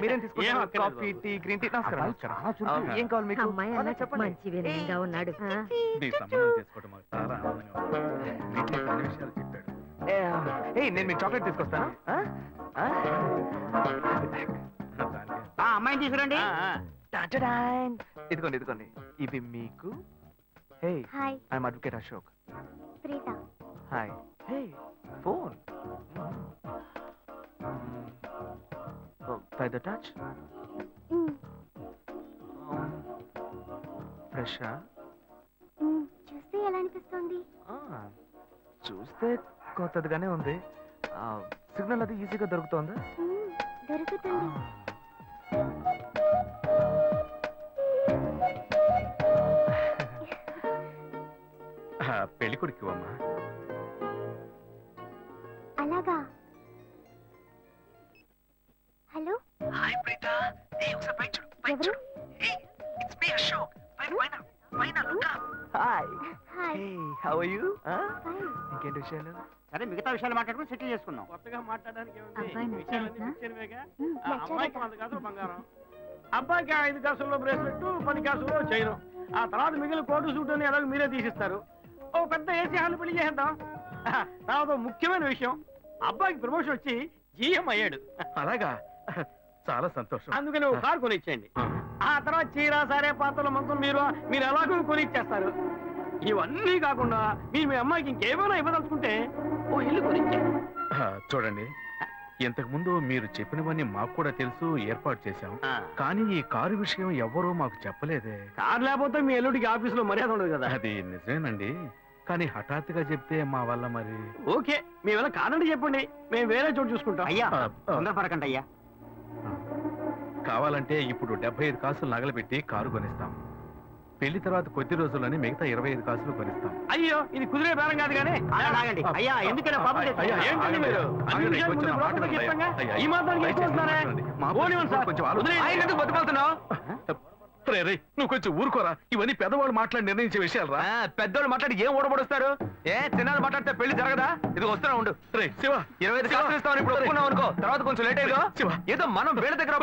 మీరేం తీసుకుంటారు? Coffee, tea, green tea? నమస్కారం. ఏం కావాలి మీకు? చెప్పండి. మంచి వినయంగా ఉన్నాడు. నీ సంబంధం చేసుకోవడం మాకు చాలా ఆనందంగా ఉంది. నీతో కొన్ని విషయాలు చెప్పాడు. నేను మీకు చాక్లెట్ తీసుకొస్తాను. అమ్మాయిని తీసుకురండి. ఇదిగోండి ఇవి మీకు. Hi, I'm advocate Ashok. Preetha. Hi. Phone by the touch. ఫ్రెషా? చూస్తే ఎలా అనిపిస్తుంది? చూస్తే కొత్తదిగానే ఉంది. సిగ్నల్ అది ఈజీగా దొరుకుతోందా? దొరుకుతుంది. పెళ్లి కొడుకు అమ్మా. అలాగా. హలో, ఎవరు? Hi. Hi. How are you? Fine. ఇంకేంటి విషయాలు? సరే మిగతా విషయాలు మాట్లాడుకుని సెటిల్ చేసుకుందాం. కొత్తగా మాట్లాడడానికి అబ్బాయి నచ్చాడా? అమ్మాయికి 100 కాసులు బంగారం, అబ్బాయికి 5 కాసుల్లో బ్రేస్లెట్, 10 కాసుల్లో చైన్. ఆ తర్వాత మిగిలిన కోటు సూట్ అని ఎలాగో మీరే తీసిస్తారు. ఓ పెద్ద ఏసీ హాల్ పెళ్లి చేద్దాం. తర్వాత ముఖ్యమైన విషయం, అబ్బాయికి ప్రమోషన్ వచ్చి జీఎం అయ్యాడు. అలాగా, చాలా సంతోషం. అందుకని ఒక కారు కొనిచ్చేయండి. ఆ తర్వాత చీర సారే పాత్రల మొత్తం మీరు ఎలాగో కొనిచ్చేస్తారు. ఇవన్నీ కాకుండా మీరు మీ అమ్మాయికి ఇంకేమైనా ఇవ్వదలుచుకుంటే ఓ ఇల్లు కొనిచ్చేయండి. చూడండి, ఇంతకు ముందు మీరు చెప్పినవన్నీ మాకు కూడా తెలుసు, ఏర్పాటు చేశాం. కానీ ఈ కారు విషయం ఎవ్వరూ మాకు చెప్పలేదే. కారు లేకపోతే మీ ఎల్లుడికి ఆఫీసులో మర్యాద ఉండదు కదా. అది నిజమేనండి, కానీ హఠాత్తుగా చెప్తే మా వల్ల మరి. ఓకే, మీ వల్ల కాదండి చెప్పండి, మేము వేరే చోటు చూసుకుంటాం. అయ్యా ఆ, తొందరపడకండి అయ్యా. కావాలంటే ఇప్పుడు 75 కాసులు నగలబెట్టి కారు కొనిస్తాం. పెళ్లి తర్వాత కొద్ది రోజుల్లోనే మిగతా 25 కాసులు కొనిస్తాం. అయ్యో, ఇది కుదిరే బేరం కాదు కానీ. ఆగండి అయ్యా, ఎందుకైనా పాపం అయ్యా, తెచ్చుకోండి. ఏంటండి మీరు? అన్ని విషయాలు ముందు బ్రోకర్లకు చెప్తాంగా? ఈ మాత్రానికి ఎక్కువ వస్తున్నారే? పోనివ్వండి సార్. వదిలేయండి. ఆయన ఎందుకు బతిమాలుతున్నావు? రే, రే, నువ్వు కొంచెం ఊరుకోరా. ఇవన్నీ పెద్దవాళ్ళు మాట్లాడి నిర్ణయించే విషయాలు రా. పెద్దవాళ్ళు మాట్లాడి ఏం ఓడబడుస్తారు? చిన్నాళ్ళు మాట్లాడితే పెళ్లి జరగదా? ఇది వస్తున్నా ఉండు. రే శివ, 25 కాసులు ఇస్తామని ఇప్పుడు ఒప్పుకున్నావు అనుకో, తర్వాత కొంచెం లేట్ అయ్యో. ఏదో మనం వేళ దగ్గర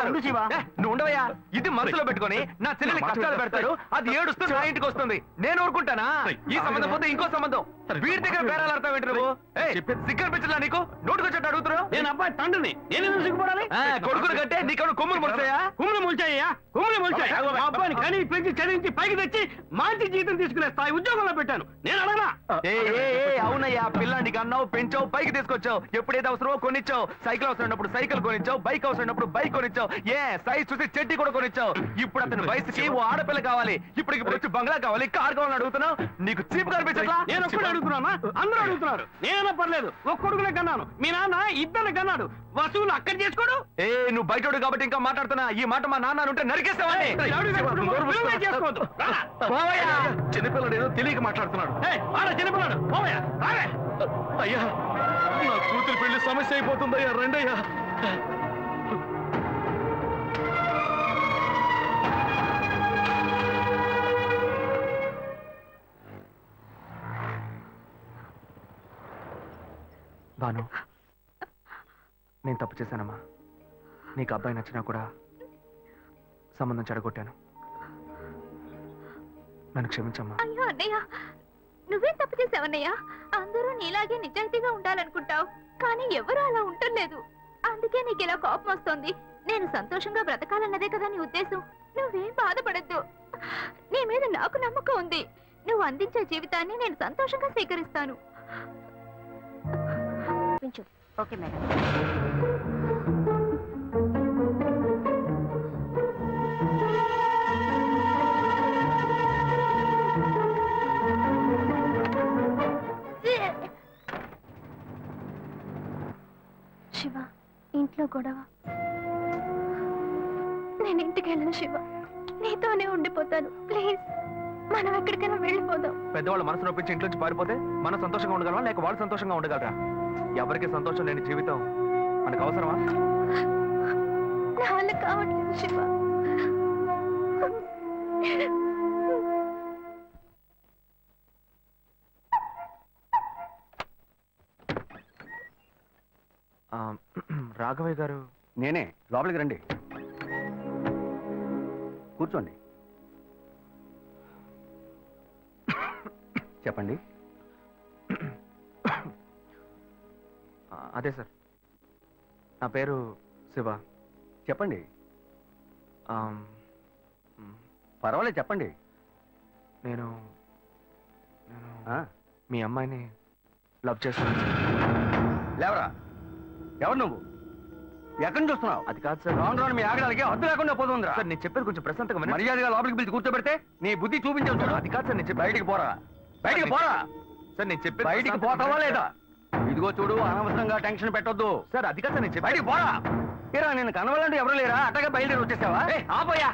ఉండు శివ. నువ్వు ఉండవయ్యా. ఇది మనసులో పెట్టుకొని నా చెల్లెలు కష్టాలు పెడతారు, అది ఏడుస్తూ నా ఇంటికి వస్తుంది. నేను ఊరుకుంటానా? ఈ సంబంధం పోతే ఇంకో సంబంధం. వీడి దగ్గర బేరాలు ఆడతావు ఏంటి నువ్వు? సిగ్గర్ పిచ్చలా నీకు? నోటుకొచ్చాడు అడుగుతున్నావు. నేను అబ్బాయి తండ్రిని, నేను ఎందుకు సిగ్గుపడాలి? కొడుకులు కంటే నీకు కొమ్ములు ముడతాయా? కుమ్ములు మొలిచాయ్యా, కుమ్ములు మొలిచాయి. మా అబ్బాయిని కని పెంచి చదివించి పైకి తెచ్చి మంచి జీతం తీసుకునే స్థాయి ఉద్యోగంలో పెట్టాను. నేను అడగనా? అవునయ్యా, పిల్లానికి అన్నావు, పెంచావు, పైకి తీసుకొచ్చావు. ఎప్పుడైతే అవసరమో కొనిచ్చావు. సైకిల్ అవసరమైనప్పుడు సైకిల్ కొనిచ్చావు, బైక్ అవసరమైనప్పుడు బైక్ కొనిచ్చావు. సైజ్ చూసి చెడ్డి కూడా కొనిచ్చావు. ఇప్పుడు అతని వయసుకి ఓ ఆడపిల్ల కావాలి. ఇప్పుడు వచ్చి బంగ్లా కావాలి, కార్ కావాలని అడుగుతున్నావు. నీకు చీప్ కనిపించట్లా? నేను ఒక్కడే అడుగుతున్నా? అందరూ అడుగుతున్నారు. నేనైనా పర్లేదు, ఒక్కడుకునే కన్నాను. మీ నాన్న 2 కన్నాడు. వసూలు అక్కడ చేసుకోడు. నువ్వు బయటోడు కాబట్టి ఇంకా మాట్లాడుతున్నా. ఈ మాట మా నాన్న ఉంటే నరికేస్తావని. చేసుకోవద్దు. చిన్నపిల్లడు ఏదో తెలియక మాట్లాడుతున్నాడు. చిన్నపిల్లాడు పోవయ్యా. అయ్యా, నా కూతురు పెళ్లి సమస్య అయిపోతుందయ్యా, రండయ్యా. భాను, నేను తప్పు చేశానమ్మా. నీకు అబ్బాయి నచ్చినా కూడా సంబంధం చెడగొట్టాను. నన్ను క్షమించమ్మా. అయ్యో అన్నయ్య, నువ్వేం తప్పు చేసావన్నయ్య? అందరూ నీలాగే నిజాయితీగా ఉండాలనుకుంటావు, కానీ ఎవరు అలా ఉండలేదు. అందుకే నీకు ఇలా కోపం వస్తుంది. నేను సంతోషంగా బ్రతకాలన్నదే కదా నీ ఉద్దేశం. నువ్వేం బాధపడద్దు. నీ మీద నాకు నమ్మకం ఉంది. నువ్వు అందించే జీవితాన్ని నేను సంతోషంగా స్వీకరిస్తాను. Okay madam. శివ, ఇంట్లో గొడవ. నేను ఇంటికి వెళ్ళను శివ, నీతోనే ఉండిపోతాను. ప్లీజ్, మనం ఎక్కడికైనా వెళ్ళిపోదాం. పెద్దవాళ్ళు మనసు నొప్పించి ఇంట్లో నుంచి పారిపోతే మనం సంతోషంగా ఉండగలమా, లేక వాళ్ళు సంతోషంగా ఉండగలరా? ఎవరికి సంతోషం లేని జీవితం మనకు అవసరమా? నా వల్ల కావట్లేదు శివ. రాఘవయ్య గారు. నేనే. లోపలికి రండి, కూర్చోండి. చెప్పండి. అదే సార్, నా పేరు శివ. చెప్పండి. పర్వాలేదు, చెప్పండి. నేను మీ అమ్మాయిని లవ్ చేస్తాను. లేవరా, ఎవరు నువ్వు? ఎక్కడి నుంచి వస్తున్నావు? అది కాదు సార్. రాను రాను మీ ఆగడానికి హద్దు లేకుండా పోతుందిరా. సార్, నేను చెప్పేది కొంచెం ప్రశాంతంగా వినండి. మర్యాదగా లోపలికి పిలిచి కూర్చోబెడితే నీ బుద్ధి చూపించావు చూడు. అది కాదు సార్, నేను చెప్పేది. బయటికి పోరా, బయటికి పోరా. సార్, నేను చెప్పేది బయటికి పోతావా లేదా? ఇదిగో చూడు, అనవసరంగా టెన్షన్ పెట్టొద్దు. సార్, అది కాదు సార్, నేను చెప్పేది. బయటికి పోరా. ఏరా, నేను కనవాలంటే ఎవరు లేరా? అట్టగా బయలుదేరి వచ్చేసావా? ఆపోయా.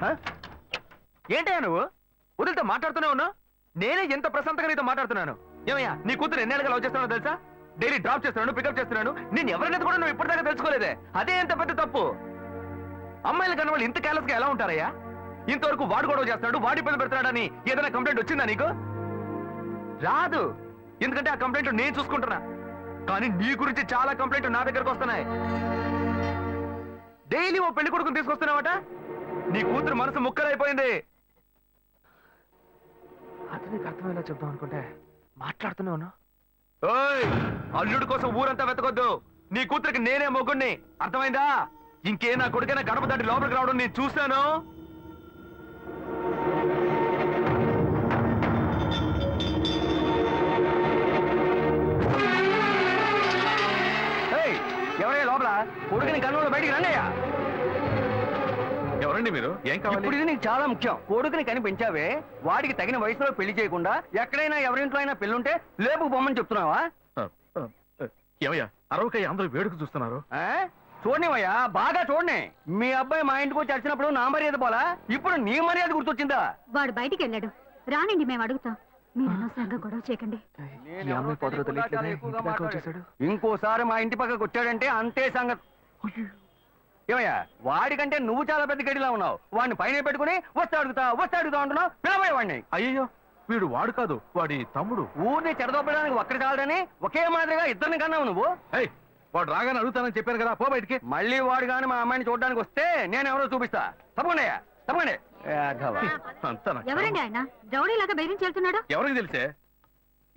ఏంటయ్యా నువ్వు? వదిలితే మాట్లాడుతూనే ఉన్నా. నేనే ఎంత ప్రశాంతంగా నీతో మాట్లాడుతున్నాను. ఏమయ్యా నీ కూతురు ఎన్నేళ్ళగా లవ్ చేస్తున్నానో తెలుసా? డైలీ డ్రాప్ చేస్తున్నాను, పికప్ చేస్తున్నాను. నేను ఎవరినైతే కూడా నువ్వు ఇప్పటిదాకా తెలుసుకోలేదే. అదే ఎంత పెద్ద తప్పు. అమ్మాయిల కన్నా వాళ్ళు ఇంత కేర్లెస్ గా ఎలా ఉంటారయ్యా? ఇంతవరకు వాడు గొడవ చేస్తున్నాడు, వాడి పని పెడతాడని ఏదైనా కంప్లైంట్ వచ్చిందా నీకు? రాదు. ఎందుకంటే ఆ కంప్లైంట్ నేను చూసుకుంటున్నా. కానీ నీ గురించి చాలా కంప్లైంట్ నా దగ్గరకు వస్తున్నాయి. డైలీ ఓ పెళ్లి కొడుకుని తీసుకొస్తున్నావట. నీ కూతురు మనసు ముక్కలైపోయింది. అతనికి అర్థమయ్యేలా చెప్దాం అనుకుంటే మాట్లాడుతూనే ఉన్నా. ఓయ్, అల్లుడి కోసం ఊరంతా వెతకొద్దు. నీ కూతురికి నేనే మొగ్గుణ్ణి, అర్థమైందా? ఇంకే నా కొడుకైనా గడప దాటి లోపలికి రావడం నేను చూశాను. ఎవరయ్యా లోపల? కొడుకుని కన్నులో బయటికి రండియ్యా. ఎవరండి మీరు? ఏం కావాలి? ఇప్పుడు ఇది నీకు చాలా ముఖ్యం. కొడుకుని కని పెంచావే, వాడికి తగిన వయసులో పెళ్లి చేయకుండా ఎక్కడైనా ఎవరింట్లో అయినా పెళ్ళుంటే లేపుకు పొమ్మని చెప్తున్నావా? ఏమయ్యా అరవకయ్య అందరూ వేడుక చూస్తున్నారు. చూడనివయ్యా, బాగా చూడని. మీ అబ్బాయి మా ఇంటికి వచ్చి వచ్చినప్పుడు నా మర్యాద పోలా, ఇప్పుడు నీ మర్యాద గుర్తొచ్చిందా? వాడు బయటికి వెళ్ళాడు, రానండి మేము అడుగుతాం. మీరు అనవసరంగా గొడవ చేయకండి. ఇంకోసారి మా ఇంటి పక్కకు వచ్చాడంటే అంతే సంగతి. ఏమయ్యా, వాడికంటే నువ్వు చాలా పెద్ద గడిలా ఉన్నావు. వాడిని పైన పెట్టుకుని వస్తే అడుగుతా అంటున్నావు. పిలవయ్య వాడిని. అయ్యో, వీడు వాడు కాదు, వాడి తమ్ముడు. ఊరిని చెడదొప్పడానికి ఒక్కడి చాలని ఒకే మాదిరిగా ఇద్దరిని కన్నావు నువ్వు. వాడు రాగానే అడుగుతానని చెప్పాను కదా, పో బయటికి. మళ్ళీ వాడు గాని మా అమ్మాయిని చూడడానికి వస్తే నేను ఎవరో చూపిస్తా. తప్పకుండా తప్పకుండా. ఎవరండి ఆయన? రౌడీలాగా బెదిరించి వెళ్తున్నాడు. ఎవరికి తెలిసే?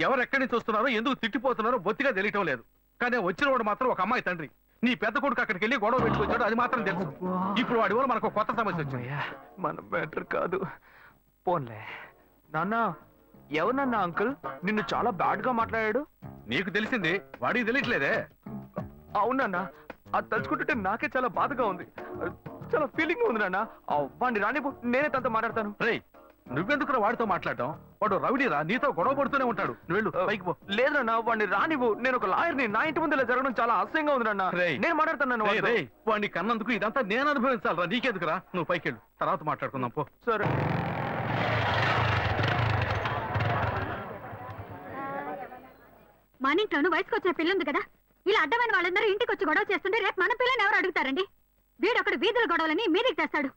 ఎవరు ఎక్కడి నుంచి వస్తున్నారో, ఎందుకు తిట్టిపోతున్నారో బొత్తిగా తెలియటం లేదు. కానీ వచ్చిన వాడు మాత్రం ఒక అమ్మాయి తండ్రి. నీ పెద్ద కొడుకు అక్కడికి వెళ్ళి గొడవ పెట్టుకొచ్చాడు, అది మాత్రం తెలుసు. ఇప్పుడు వాడి వల్ల మనకు కొత్త సమస్య వచ్చింది. మన బెటర్ కాదు. పోన్లే నాన్న. ఎవరన్నా అంకుల్ నిన్ను చాలా బ్యాడ్ గా మాట్లాడాడు? నీకు తెలిసింది, వాడికి తెలియట్లేదే. అవునన్నా, అది తలుచుకుంటుంటే నాకే చాలా బాధగా ఉంది, చాలా ఫీలింగ్ ఉంది నాన్న. వాడిని రానివ్వు, నేనే తనతో మాట్లాడతాను. రేయ్, నువ్వెందుకు వాడితో మాట్లాడటం? వాడు రౌడీరా, నీతో గొడవ పడుతూనే ఉంటాడు. నువ్వు వెళ్ళు, పైకి పో. లేదు నాన్న, వాడిని రానివ్వు. నేను ఒక లాయర్ని. నా ఇంటి ముందు ఇలా జరగడం చాలా అసహ్యంగా ఉంది నాన్న. నేను మాట్లాడతాను. వాడిని కన్నందుకు ఇదంతా నేను అనుభవించాలరా, నీకెందుకురా? నువ్వు పైకి వెళ్ళు, తర్వాత మాట్లాడుకుందాం పో. సరే. మన ఇంట్లోనూ వయసుకు వచ్చిన పిల్లుంది కదా, ఇలా అడ్డమైన వాళ్ళందరూ ఇంటికి వచ్చి గొడవ చేస్తుంటే రేపు మన పిల్లని ఎవరు అడుగుతారండి? వీడొకడు వీధుల గొడవలని మీదికి తెస్తాడు.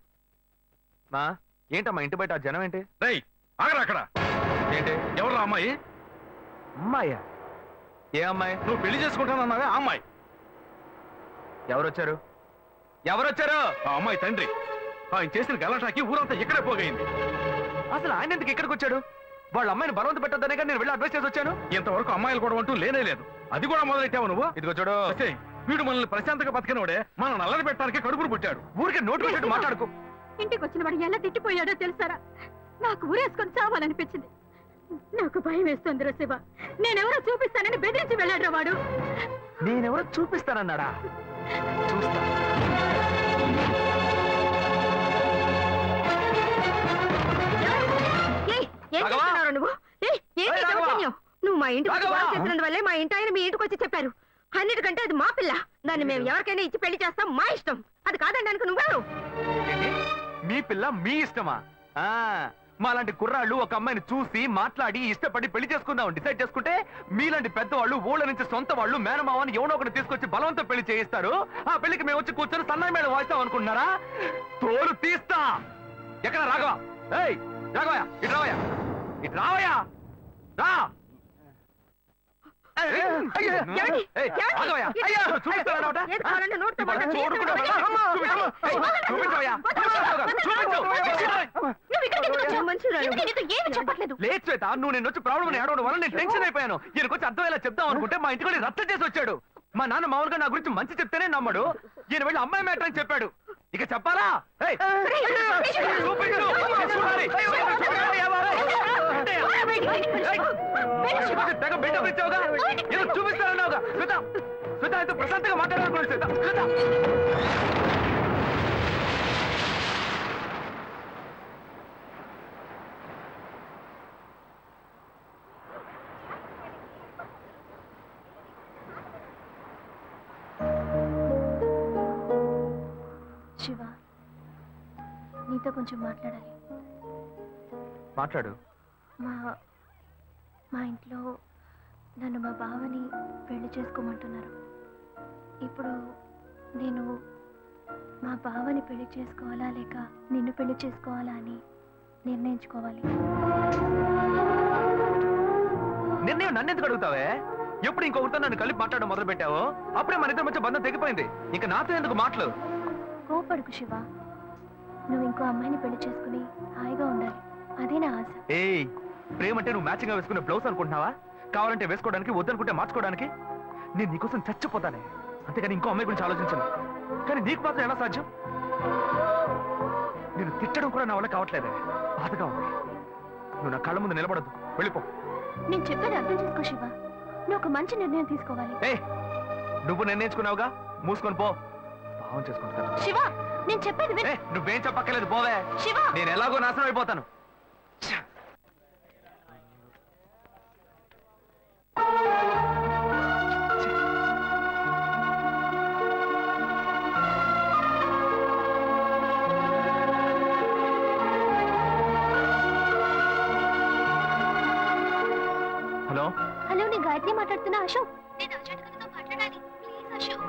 మా ఏంటమ్మా ఇంటి బయట ఆ జనం ఏంటి? రేయ్, ఆగరా అక్కడ. ఏంటి, ఎవరు అమ్మాయి? అమ్మాయ్యా? ఏ అమ్మాయి? నువ్వు పెళ్లి చేసుకుంటానన్నావే ఆ అమ్మాయి. ఎవరొచ్చారు? ఆ అమ్మాయి తండ్రి. ఆయన చేసిన గలాటాకి ఊరంతా ఇక్కడే పోగైంది. అసలు ఆయన ఎందుకు ఇక్కడికి వచ్చాడు? వాళ్ళ అమ్మాయిని బలవంత పెట్టద్దనే కానీ నేను వెళ్ళి అడ్వైస్ చేసి వచ్చాను. ఇంతవరకు అమ్మాయిలు కూడా అంటూ లేనే లేదు. అది కూడా మొదలెట్టావు నువ్వు. ఇదిగో చూడు, వీడు మనల్ని ప్రశాంతంగా బతికినోడే మన నల్లని పెట్టడానికి కడుపును పుట్టాడు. ఊరికే నోటు పెట్టినట్టు మాట్లాడుకో. ఇంటికి వచ్చిన వాడు ఎలా తిట్టిపోయాడో తెలుసారా? నాకు ఊరేసుకొని చావాలనిపించింది. నాకు భయం వేస్తుంది శివ. నేనెవరో చూపిస్తానని బెదిరించి వెళ్ళాడు వాడు. నేనెవరో చూపిస్తానన్నాడా? చూస్తా. నువ్వు మా ఇంటికి చెప్పినందువల్లే మా ఇంటి ఆయన మీ ఇంటికి వచ్చి చెప్పారు. అన్నిటికంటే అది మా పిల్ల. దాన్ని మేము ఎవరికైనా ఇచ్చి పెళ్లి చేస్తాం, మా ఇష్టం. అది కాదండానికి నువ్వెవరు? మీ పిల్ల మీ ఇష్టమా? మాలాంటి కుర్రాళ్ళు ఒక అమ్మాయిని చూసి మాట్లాడి ఇష్టపడి పెళ్లి చేసుకుందాం డిసైడ్ చేసుకుంటే, మీలాంటి పెద్దవాళ్ళు ఊళ్ళ నుంచి సొంత వాళ్ళు మేనమావని ఎవనో ఒకటి తీసుకొచ్చి బలవంతం పెళ్లి చేయిస్తారు. ఆ పెళ్లికి మేము వచ్చి కూర్చొని సన్నాయి మేళ వాయిస్తాం అనుకుంటున్నారా? తోలు తీస్తా. ఎక్కడ రాఘవ? ఏయ్ రాఘవయ్య, ఇటు రావయ్యా, ఇటు రావయ్యా, రా. లేదు శ్వేత, నువ్వు నేను వచ్చి ప్రాబ్లం ఏడవడం వల్ల నేను టెన్షన్ అయిపోయాను. ఈయనకొచ్చి అర్థమయ్యేలా చెప్దాం అనుకుంటే మా ఇంటికి రద్దు చేసి వచ్చాడు. మా నాన్న మామూలుగా నా గురించి మంచి చెప్తేనే నమ్మడు. ఈయన వెళ్ళి అమ్మాయి మ్యాటర్ అని చెప్పాడు. ఇక చెప్పాలా? తెగ బిల్డప్ ఇచ్చావుగా, ఏదో చూపిస్తానన్నావుగా. శ్వేత, శ్వేత అయితే ప్రశాంతంగా మాట్లాడాలనుకున్నాను. శ్వేత, శ్వేత. శివ, నీతో కొంచెం మాట్లాడాలి. మాట్లాడు. మా ఇంట్లో నన్ను మా బావని పెళ్లి చేసుకోమంటున్నారు. ఇప్పుడు నేను మా బావని పెళ్లి చేసుకోవాలా లేక నిన్ను పెళ్లి చేసుకోవాలా అని నిర్ణయించుకోవాలి. నిర్ణయం నన్ను ఎందుకు అడుగుతావే? ఎప్పుడు ఇంకొకరితో నన్ను కలిపి మాట్లాడడం మొదలు పెట్టావో అప్పుడే మన ఇద్దరి మధ్య బంధం తెగిపోయింది. ఇంకా నాతో ఎందుకు మాటలు? కోపడుకు శివ, నువ్వు ఇంకో అమ్మాయిని పెళ్లి చేసుకుని హాయిగా ఉండాలి, అదే నా ఆశ. ఏయ్, ప్రేమ అంటే నువ్వు మ్యాచింగ్ గా వేసుకునే బ్లౌజ్ అనుకుంటున్నావా? కావాలంటే వేసుకోవడానికి, వద్దనుకుంటే మార్చుకోవడానికి. నేను నీకోసం చచ్చిపోతానే, అంతేగాని ఇంకో అమ్మాయి గురించి ఆలోచించను. కానీ నీకు మాత్రం ఎలా సాధ్యం? నేను తిట్టడం కూడా నా వల్ల కావట్లేదే, బాధగా ఉంది. నువ్వు నా కళ్ళ ముందు నిలబడద్దు, వెళ్ళిపో. నేను చెప్పేది అర్థం చేసుకో శివ, నువ్వు ఒక మంచి నిర్ణయం తీసుకోవాలి. ఏ, నువ్వు నిర్ణయించుకున్నావుగా, మూసుకొని పో. భావం చేసుకుంటా. శివ, నేను చెప్పేది విను. నువ్వేం చెప్పక్కర్లేదు, పోవే. శివ, నేను ఎలాగో నాశనం అయిపోతాను. హలో హలో, నేను గాయత్రి మాట్లాడుతున్నా. అశోక్, నేను అర్జెంట్గా మాట్లాడాలి, ప్లీజ్ అశోక్.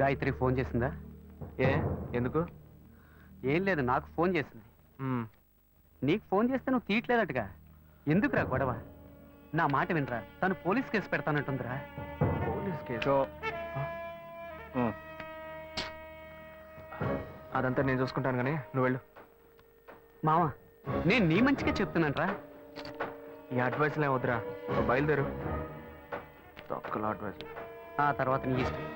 గాయత్రి ఫోన్ చేసిందా? ఏ, ఎందుకు? ఏం లేదు, నాకు ఫోన్ చేసింది. నీకు ఫోన్ చేస్తే నువ్వు తీయట్లేదట్టుగా. ఎందుకురా గొడవ? నా మాట వినరా, తను పోలీస్ కేసు పెడతానంటుందిరా. Police case? అదంతా నేను చూసుకుంటాను, కానీ నువ్వు వెళ్ళు. మావా, నేను నీ మంచిగా చెప్తున్నానరా. ఈ అడ్వైస్లే వద్దురా, బయలుదేరు. తొక్కల అడ్వైస్. ఆ తర్వాత నీ ఇష్టం.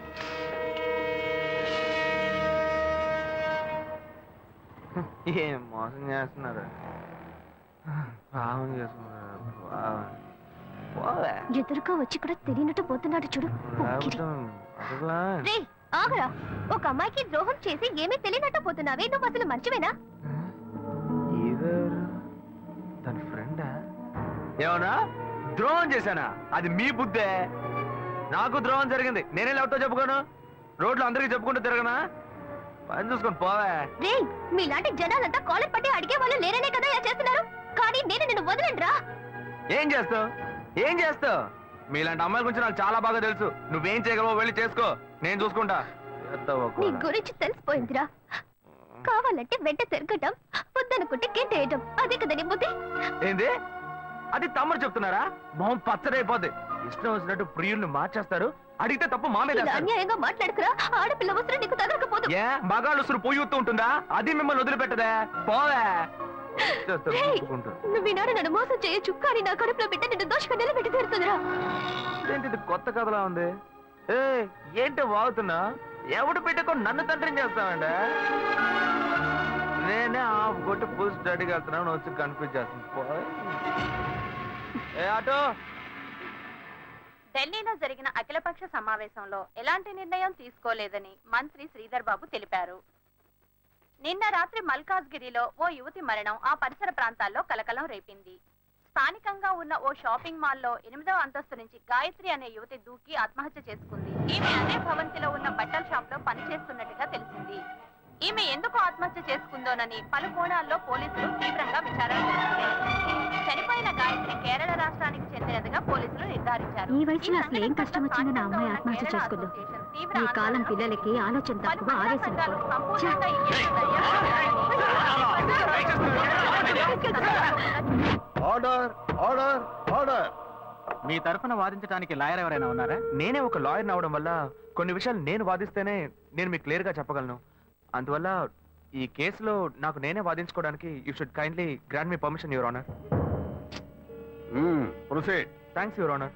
ఏం మోసం చేస్తున్నారు, భావం చేస్తున్నారు. ఎదురుగా వచ్చి కూడా తెలియనట్టు పోతున్నాడు చూడు. రేయ్, ఆగరా. ఒక అమ్మాయికి ద్రోహం చేసి ఏమీ తెలియనట్టు పోతున్నావే, నువ్వు అసలు మంచివేనా? తన ఫ్రెండా? ఏమన్నా ద్రోహం చేశానా? అది మీ బుద్ధే. నాకు ద్రోహం జరిగింది, నేనే లేవటో చెప్పుకోను. రోడ్లు అందరికీ చెప్పుకుంటూ తిరగనా? పని చూసుకొని పోవే. రేయ్, మీలాంటి జనాలంతా కాలర్ పట్టి అడిగే వాళ్ళు లేరనే కదా ఇలా చేస్తున్నారు. కానీ నేను నిన్ను వదలండ్రా. ఏం చేస్తావు? ఏం చేస్తావు? మీలాంటి అమ్మాయిల గురించి నాకు చాలా బాగా తెలుసు. నువ్వేం చేయగలవో వెళ్ళి చేసుకో, నేను చూసుకుంటా. నీ గురించి తెలిసిపోయిందిరా. కావాలంటే వెంట తిరగటం, వద్దనుకుంటే గెంటేయటం, అదే కదా నీ బుద్ధి. ఏంది? అది తమ్ముడు చెప్తున్నారా? మొహం పచ్చడైపోద్ది. ఇష్టం వచ్చినట్టు ప్రియుల్ని మార్చేస్తారు. అడిగితే తప్పు మా మీద వేస్తారు. అన్యాయంగా మాట్లాడుకురా. ఆడపిల్ల వస్త్రం నీకు తగలకపోదు. ఏ మగాళ్ళు ఉసురు పోయూతూ ఉంటుందా? అది మిమ్మల్ని వదిలిపెట్టదే. పోవే. నువ్వు ఈనాడు నన్ను మోసం చేయొచ్చు, కానీ నా కడుపులో బిడ్డ నిన్ను దోషగా నిలబెట్టి తీరుతుందిరా. ఏంటి కొత్త కథలా ఉంది? ఏ ఏంటి వాగుతున్నా? ఎవడు పెట్టుకో నన్ను తండ్రిని చేస్తామండి. నేనే ఆఫ్ కొట్టి ఫుల్ స్టడీకి వెళ్తున్నాను, వచ్చి కన్ఫ్యూజ్ చేస్తుంది. ఏ ఆటో. ఢిల్లీలో జరిగిన అఖిలపక్ష సమావేశంలో ఎలాంటి నిర్ణయం తీసుకోలేదని మంత్రి శ్రీధర్ బాబు తెలిపారు. నిన్న రాత్రి మల్కాజ్గిరిలో ఓ యువతి మరణం ఆ పరిసర ప్రాంతాల్లో కలకలం రేపింది. స్థానికంగా ఉన్న ఓ షాపింగ్ మాల్లో 8వ అంతస్తు నుంచి గాయత్రి అనే యువతి దూకి ఆత్మహత్య చేసుకుంది. ఈమె అదే భవంతిలో ఉన్న బట్టల షాప్ లో పనిచేస్తున్నట్టుగా తెలిసింది. ఈమె ఎందుకు ఆత్మహత్య చేసుకుందోనని పలు కోణాల్లో పోలీసులు తీవ్రంగా విచారణ చేస్తున్నారు. చనిపోయిన గాయత్రి కేరళ రాష్ట్రానికి చెందినదిగా పోలీసులు నిర్ధారించారు. ఈ వయసులో అసలు ఏం కష్టం వచ్చిందని ఆ అమ్మాయి ఆత్మహత్య చేసుకుందో? ఈ కాలం పిల్లలకి ఆలోచన తక్కువ, ఆవేశం ఆర్డర్ ఆర్డర్ ఆర్డర్. మీ తరఫున వాదించడానికి లాయర్ ఎవరైనా ఉన్నారా? నేనే ఒక లాయర్ అవడం వల్ల కొన్ని విషయాలు నేను వాదిస్తేనే నేను మీకు క్లియర్ గా చెప్పగలను. అందువల్ల ఈ కేసులో నాకు నేనే వాదించుకోవడానికి you should kindly grant me permission, your honour. Proceed. Thanks your honour.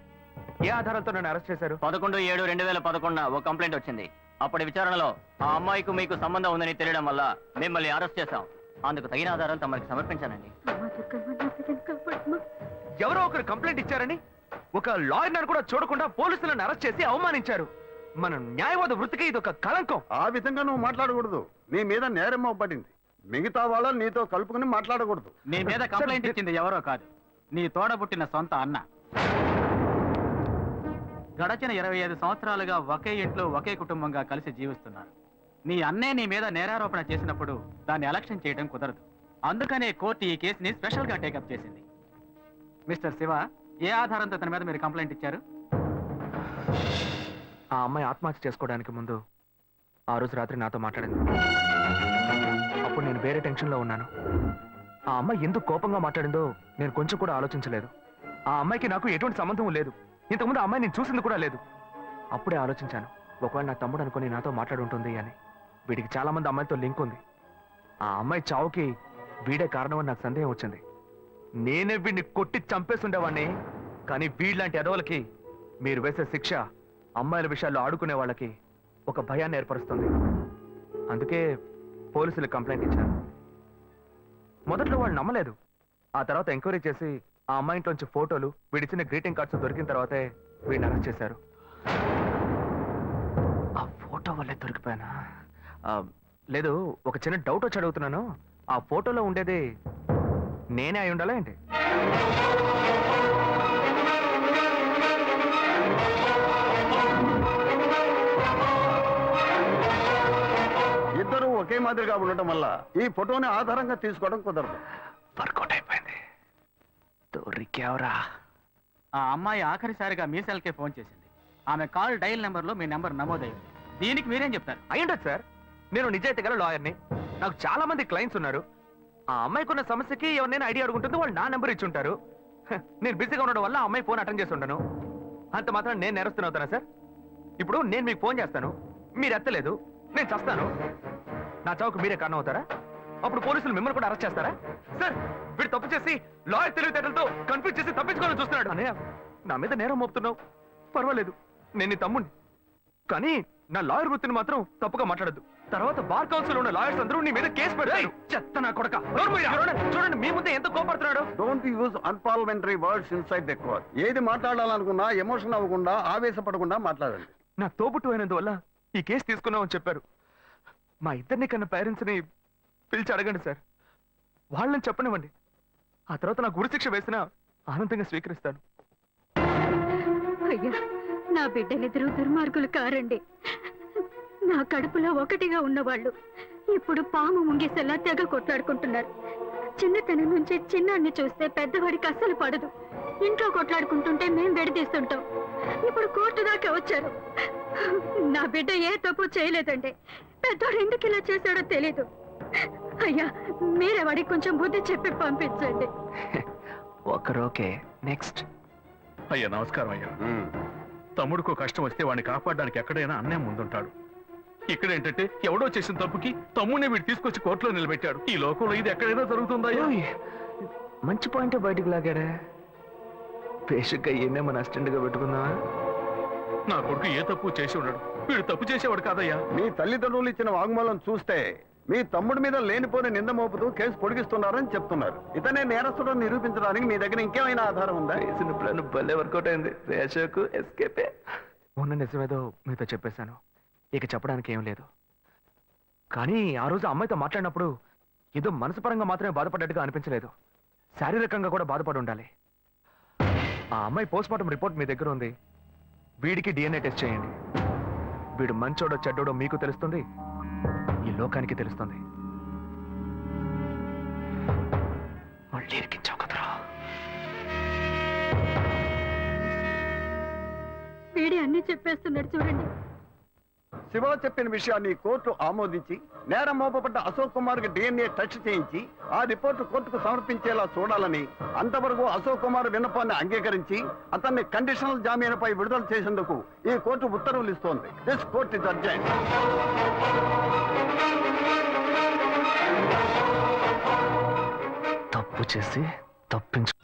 ఏ ఆధారాలతో నన్ను అరెస్ట్ చేశారు? 11/7/2011 ఒక కంప్లైంట్ వచ్చింది. అప్పటి విచారణలో ఆ అమ్మాయికి మీకు సంబంధం ఉందని తెలియడం వల్ల మిమ్మల్ని అరెస్ట్ చేశాం. అందుకు తగిన ఆధారాలు తమకి సమర్పించానండి. ఎవరో ఒకరు కంప్లైంట్ ఇచ్చారని ఒక లాయర్ కూడా చూడకుండా పోలీసులను అరెస్ట్ చేసి అవమానించారు. మన న్యాయవాద వృత్తికి ఇది ఒక కళంకం. ఆ విధంగా నువ్వు మాట్లాడకూడదు. నీ మీద నేరం అవ్వబడింది. మిగతా వాళ్ళని నీతో కలుపుకుని మాట్లాడకూడదు. నీ మీద కంప్లైంట్ ఇచ్చింది ఎవరో కాదు, నీ తోడబుట్టిన సొంత అన్న. గడచిన 25 సంవత్సరాలుగా ఒకే ఇంట్లో ఒకే కుటుంబంగా కలిసి జీవిస్తున్నారు. నీ అన్నే నీ మీద నేరారోపణ చేసినప్పుడు దాన్ని అలక్ష్యం చేయడం కుదరదు. అందుకనే కోర్టు ఈ కేసుని స్పెషల్ గా టేకప్ చేసింది. మిస్టర్ శివ, ఏ ఆధారంతో తన మీద మీరు కంప్లైంట్ ఇచ్చారు? ఆ అమ్మాయి ఆత్మహత్య చేసుకోవడానికి ముందు ఆ రోజు రాత్రి నాతో మాట్లాడింది. అప్పుడు నేను వేరే టెన్షన్లో ఉన్నాను. ఆ అమ్మాయి ఎందుకు కోపంగా మాట్లాడిందో నేను కొంచెం కూడా ఆలోచించలేదు. ఆ అమ్మాయికి నాకు ఎటువంటి సంబంధం లేదు. ఇంతకుముందు ఆ అమ్మాయి నేను చూసింది కూడా లేదు. అప్పుడే ఆలోచించాను, ఒకవేళ నా తమ్ముడు అనుకుని నాతో మాట్లాడుంటుంది అని. వీడికి చాలా మంది అమ్మాయిలతో లింక్ ఉంది. ఆ అమ్మాయి చావుకి వీడే కారణం అని నాకు సందేహం వచ్చింది. నేనే వీడిని కొట్టి చంపేసి ఉండేవాడిని. కానీ వీళ్ళంటి ఎదవలకి మీరు వేసే శిక్ష అమ్మాయిల విషయాల్లో ఆడుకునే వాళ్ళకి ఒక భయాన్ని ఏర్పరుస్తుంది. అందుకే పోలీసులకు కంప్లైంట్ ఇచ్చాను. మొదట్లో వాళ్ళు నమ్మలేదు. ఆ తర్వాత ఎంక్వైరీ చేసి ఆ అమ్మాయి ఇంట్లోంచి ఫోటోలు, వీడిచ్చిన గ్రీటింగ్ కార్డ్స్ దొరికిన తర్వాతే వీడిని అరెస్ట్ చేశారు. ఆ ఫోటో వల్లే దొరికిపోయానా? లేదు, ఒక చిన్న డౌట్ వచ్చి అడుగుతున్నాను. ఆ ఫోటోలో ఉండేది నేనే అయి ఉండాలా ఏంటి? ఇద్దరు ఒకే మాదిరిగా ఉండటం వల్ల ఈ ఫోటోని ఆధారంగా తీసుకోవడం కుదరదు. వర్కౌట్ అయిపోయింది. దొరికావరా? ఆ అమ్మాయి ఆఖరిసారిగా మీ సెల్కే ఫోన్ చేసింది. ఆమె కాల్ డైల్ నెంబర్లో మీ నెంబర్ నమోదైంది. దీనికి మీరేం చెప్తారు? అయ్యుండదు సార్. నేను నిజాయితీ గల లాయర్ని. నాకు చాలా మంది క్లయింట్స్ ఉన్నారు. ఆ అమ్మాయికి ఉన్న సమస్యకి ఎవరినైనా ఐడియా అడుగుంటుంది, వాళ్ళు నా నెంబర్ ఇచ్చి ఉంటారు. నేను బిజీగా ఉండడం వల్ల ఆ అమ్మాయి ఫోన్ అటెండ్ చేసి ఉండను. అంత మాత్రం నేను నేరస్తున్నా అవుతానా సార్? ఇప్పుడు నేను మీకు ఫోన్ చేస్తాను, మీరు ఎత్తలేదు, నేను చస్తాను. నా చావుకు మీరే కారణం అవుతారా? అప్పుడు పోలీసులు మిమ్మల్ని కూడా అరెస్ట్ చేస్తారా? సార్, వీడు తప్పు చేసి లాయర్ తెలివితేటలతో కన్ఫ్యూజ్ చేసి తప్పించుకోవాలని చూస్తున్నాడు. అనే నా మీద నేరం మోపుతున్నావు, పర్వాలేదు, నేను నీ తమ్ముడిని. కానీ నా లాయర్ వృత్తిని మాత్రం తప్పుగా మాట్లాడద్దు. తర్వాత బార్ కౌన్సిల్ ఉన్న లాయర్స్ అందరూ నీ మీద కేసు పెడతారు. చెత్త నా కొడక. చూడండి, మీ ముందే ఎంత కోపడుతున్నాడు. Don't use unparliamentary words inside the court. ఏది మాట్లాడాలనుకున్నా ఎమోషన్ అవ్వకుండా, ఆవేశపడకుండా మాట్లాడండి. నా తోబుట్టు అయినందువల్ల ఈ కేసు తీసుకున్నామని చెప్పారు. మా ఇద్దరిని కన్నా పేరెంట్స్ ని పిలిచి అడగండి సార్. వాళ్ళని చెప్పనివ్వండి. ఆ తర్వాత నాకు ఉరిశిక్ష వేసినా ఆనందంగా స్వీకరిస్తాను. అయ్యా, నా బిడ్డలిద్దరూ దుర్మార్గులు కారండి. నా కడుపులో ఒకటిగా ఉన్నవాళ్ళు ఇప్పుడు పాము ముంగేసేలా తెగ కొట్లాడుకుంటున్నారు. చిన్నతనం నుంచి చిన్నాన్ని చూస్తే పెద్దవాడికి అస్సలు పడదు. ఇంట్లో కొట్లాడుకుంటుంటే మేం విడదీస్తుంటాం. ఇప్పుడు కోర్టు దాకా వచ్చారు. నా బిడ్డ ఏ తప్పు చేయలేదండి. పెద్దోడు ఎందుకు ఇలా చేశాడో తెలీదు. అయ్యా, మీరే వాడికి కొంచెం బుద్ధి చెప్పి పంపించండి. ఒకరోకే. నెక్స్ట్. అయ్యా నమస్కారం అయ్యా. తమ్ముడికో కష్టం వస్తే వాడిని కాపాడడానికి ఎక్కడైనా అన్నే ముందుంటాడు. ఇక్కడ ఏంటంటే ఎవడో చేసిన తప్పుకి తమ్ముడిని వీడు తీసుకొచ్చి కోర్టులో నిలబెట్టాడు. ఈ లోకంలో ఇది ఎక్కడైనా జరుగుతుందా? మంచి పాయింట్ బయటకు లాగాడే. బేసిక్గా ఈయనే మన అసిస్టెంట్ గా పెట్టుకుందామా? నా కొడుకు ఏ తప్పు చేసి ఉన్నాడు, వీడు తప్పు చేసేవాడు కాదయ్యా. మీ తల్లిదండ్రులు ఇచ్చిన వాంగ్మూలం చూస్తే మీ తమ్ముడి మీద లేనిపోని నింద మోపుతూ కేసు పొడిగిస్తున్నారని చెప్తున్నారు. ఇతనే నేరస్తుడని నిరూపించడానికి మీ దగ్గర ఇంకేమైనా ఆధారం ఉందా? భలే వర్కౌట్ అయింది. రేషకు ఎస్కేపే. మొన్న నిజమేదో మీతో చెప్పేశాను, ఇక చెప్పడానికి ఏం లేదు. కానీ ఆ రోజు అమ్మాయితో మాట్లాడినప్పుడు ఏదో మనసుపరంగా మాత్రమే బాధపడ్డట్టుగా అనిపించలేదు. శారీరకంగా కూడా బాధపడి ఉండాలి. ఆ అమ్మాయి పోస్ట్మార్టం రిపోర్ట్ మీ దగ్గర ఉంది. వీడికి DNA టెస్ట్ చేయండి. వీడు మంచోడో చెడ్డోడో మీకు తెలుస్తుంది, ఈ లోకానికి తెలుస్తుంది. మళ్ళీ ఇరికించావు కదరా. వీడి అన్ని చెప్పేస్తున్నాడు చూడండి. శివ చెప్పిన విషయాన్ని కోర్టు ఆమోదించి నేరం మోపబడ్డ అశోక్ కుమార్ కి DNA టెస్ట్ చేయించి ఆ రిపోర్టు కోర్టుకు సమర్పించేలా చూడాలని, అంతవరకు అశోక్ కుమార్ విన్నపాన్ని అంగీకరించి అతన్ని కండిషనల్ జామీనుపై విడుదల చేసేందుకు ఈ కోర్టు ఉత్తర్వులు ఇస్తోంది. This court is urgent. తప్పు చేసి తప్పించు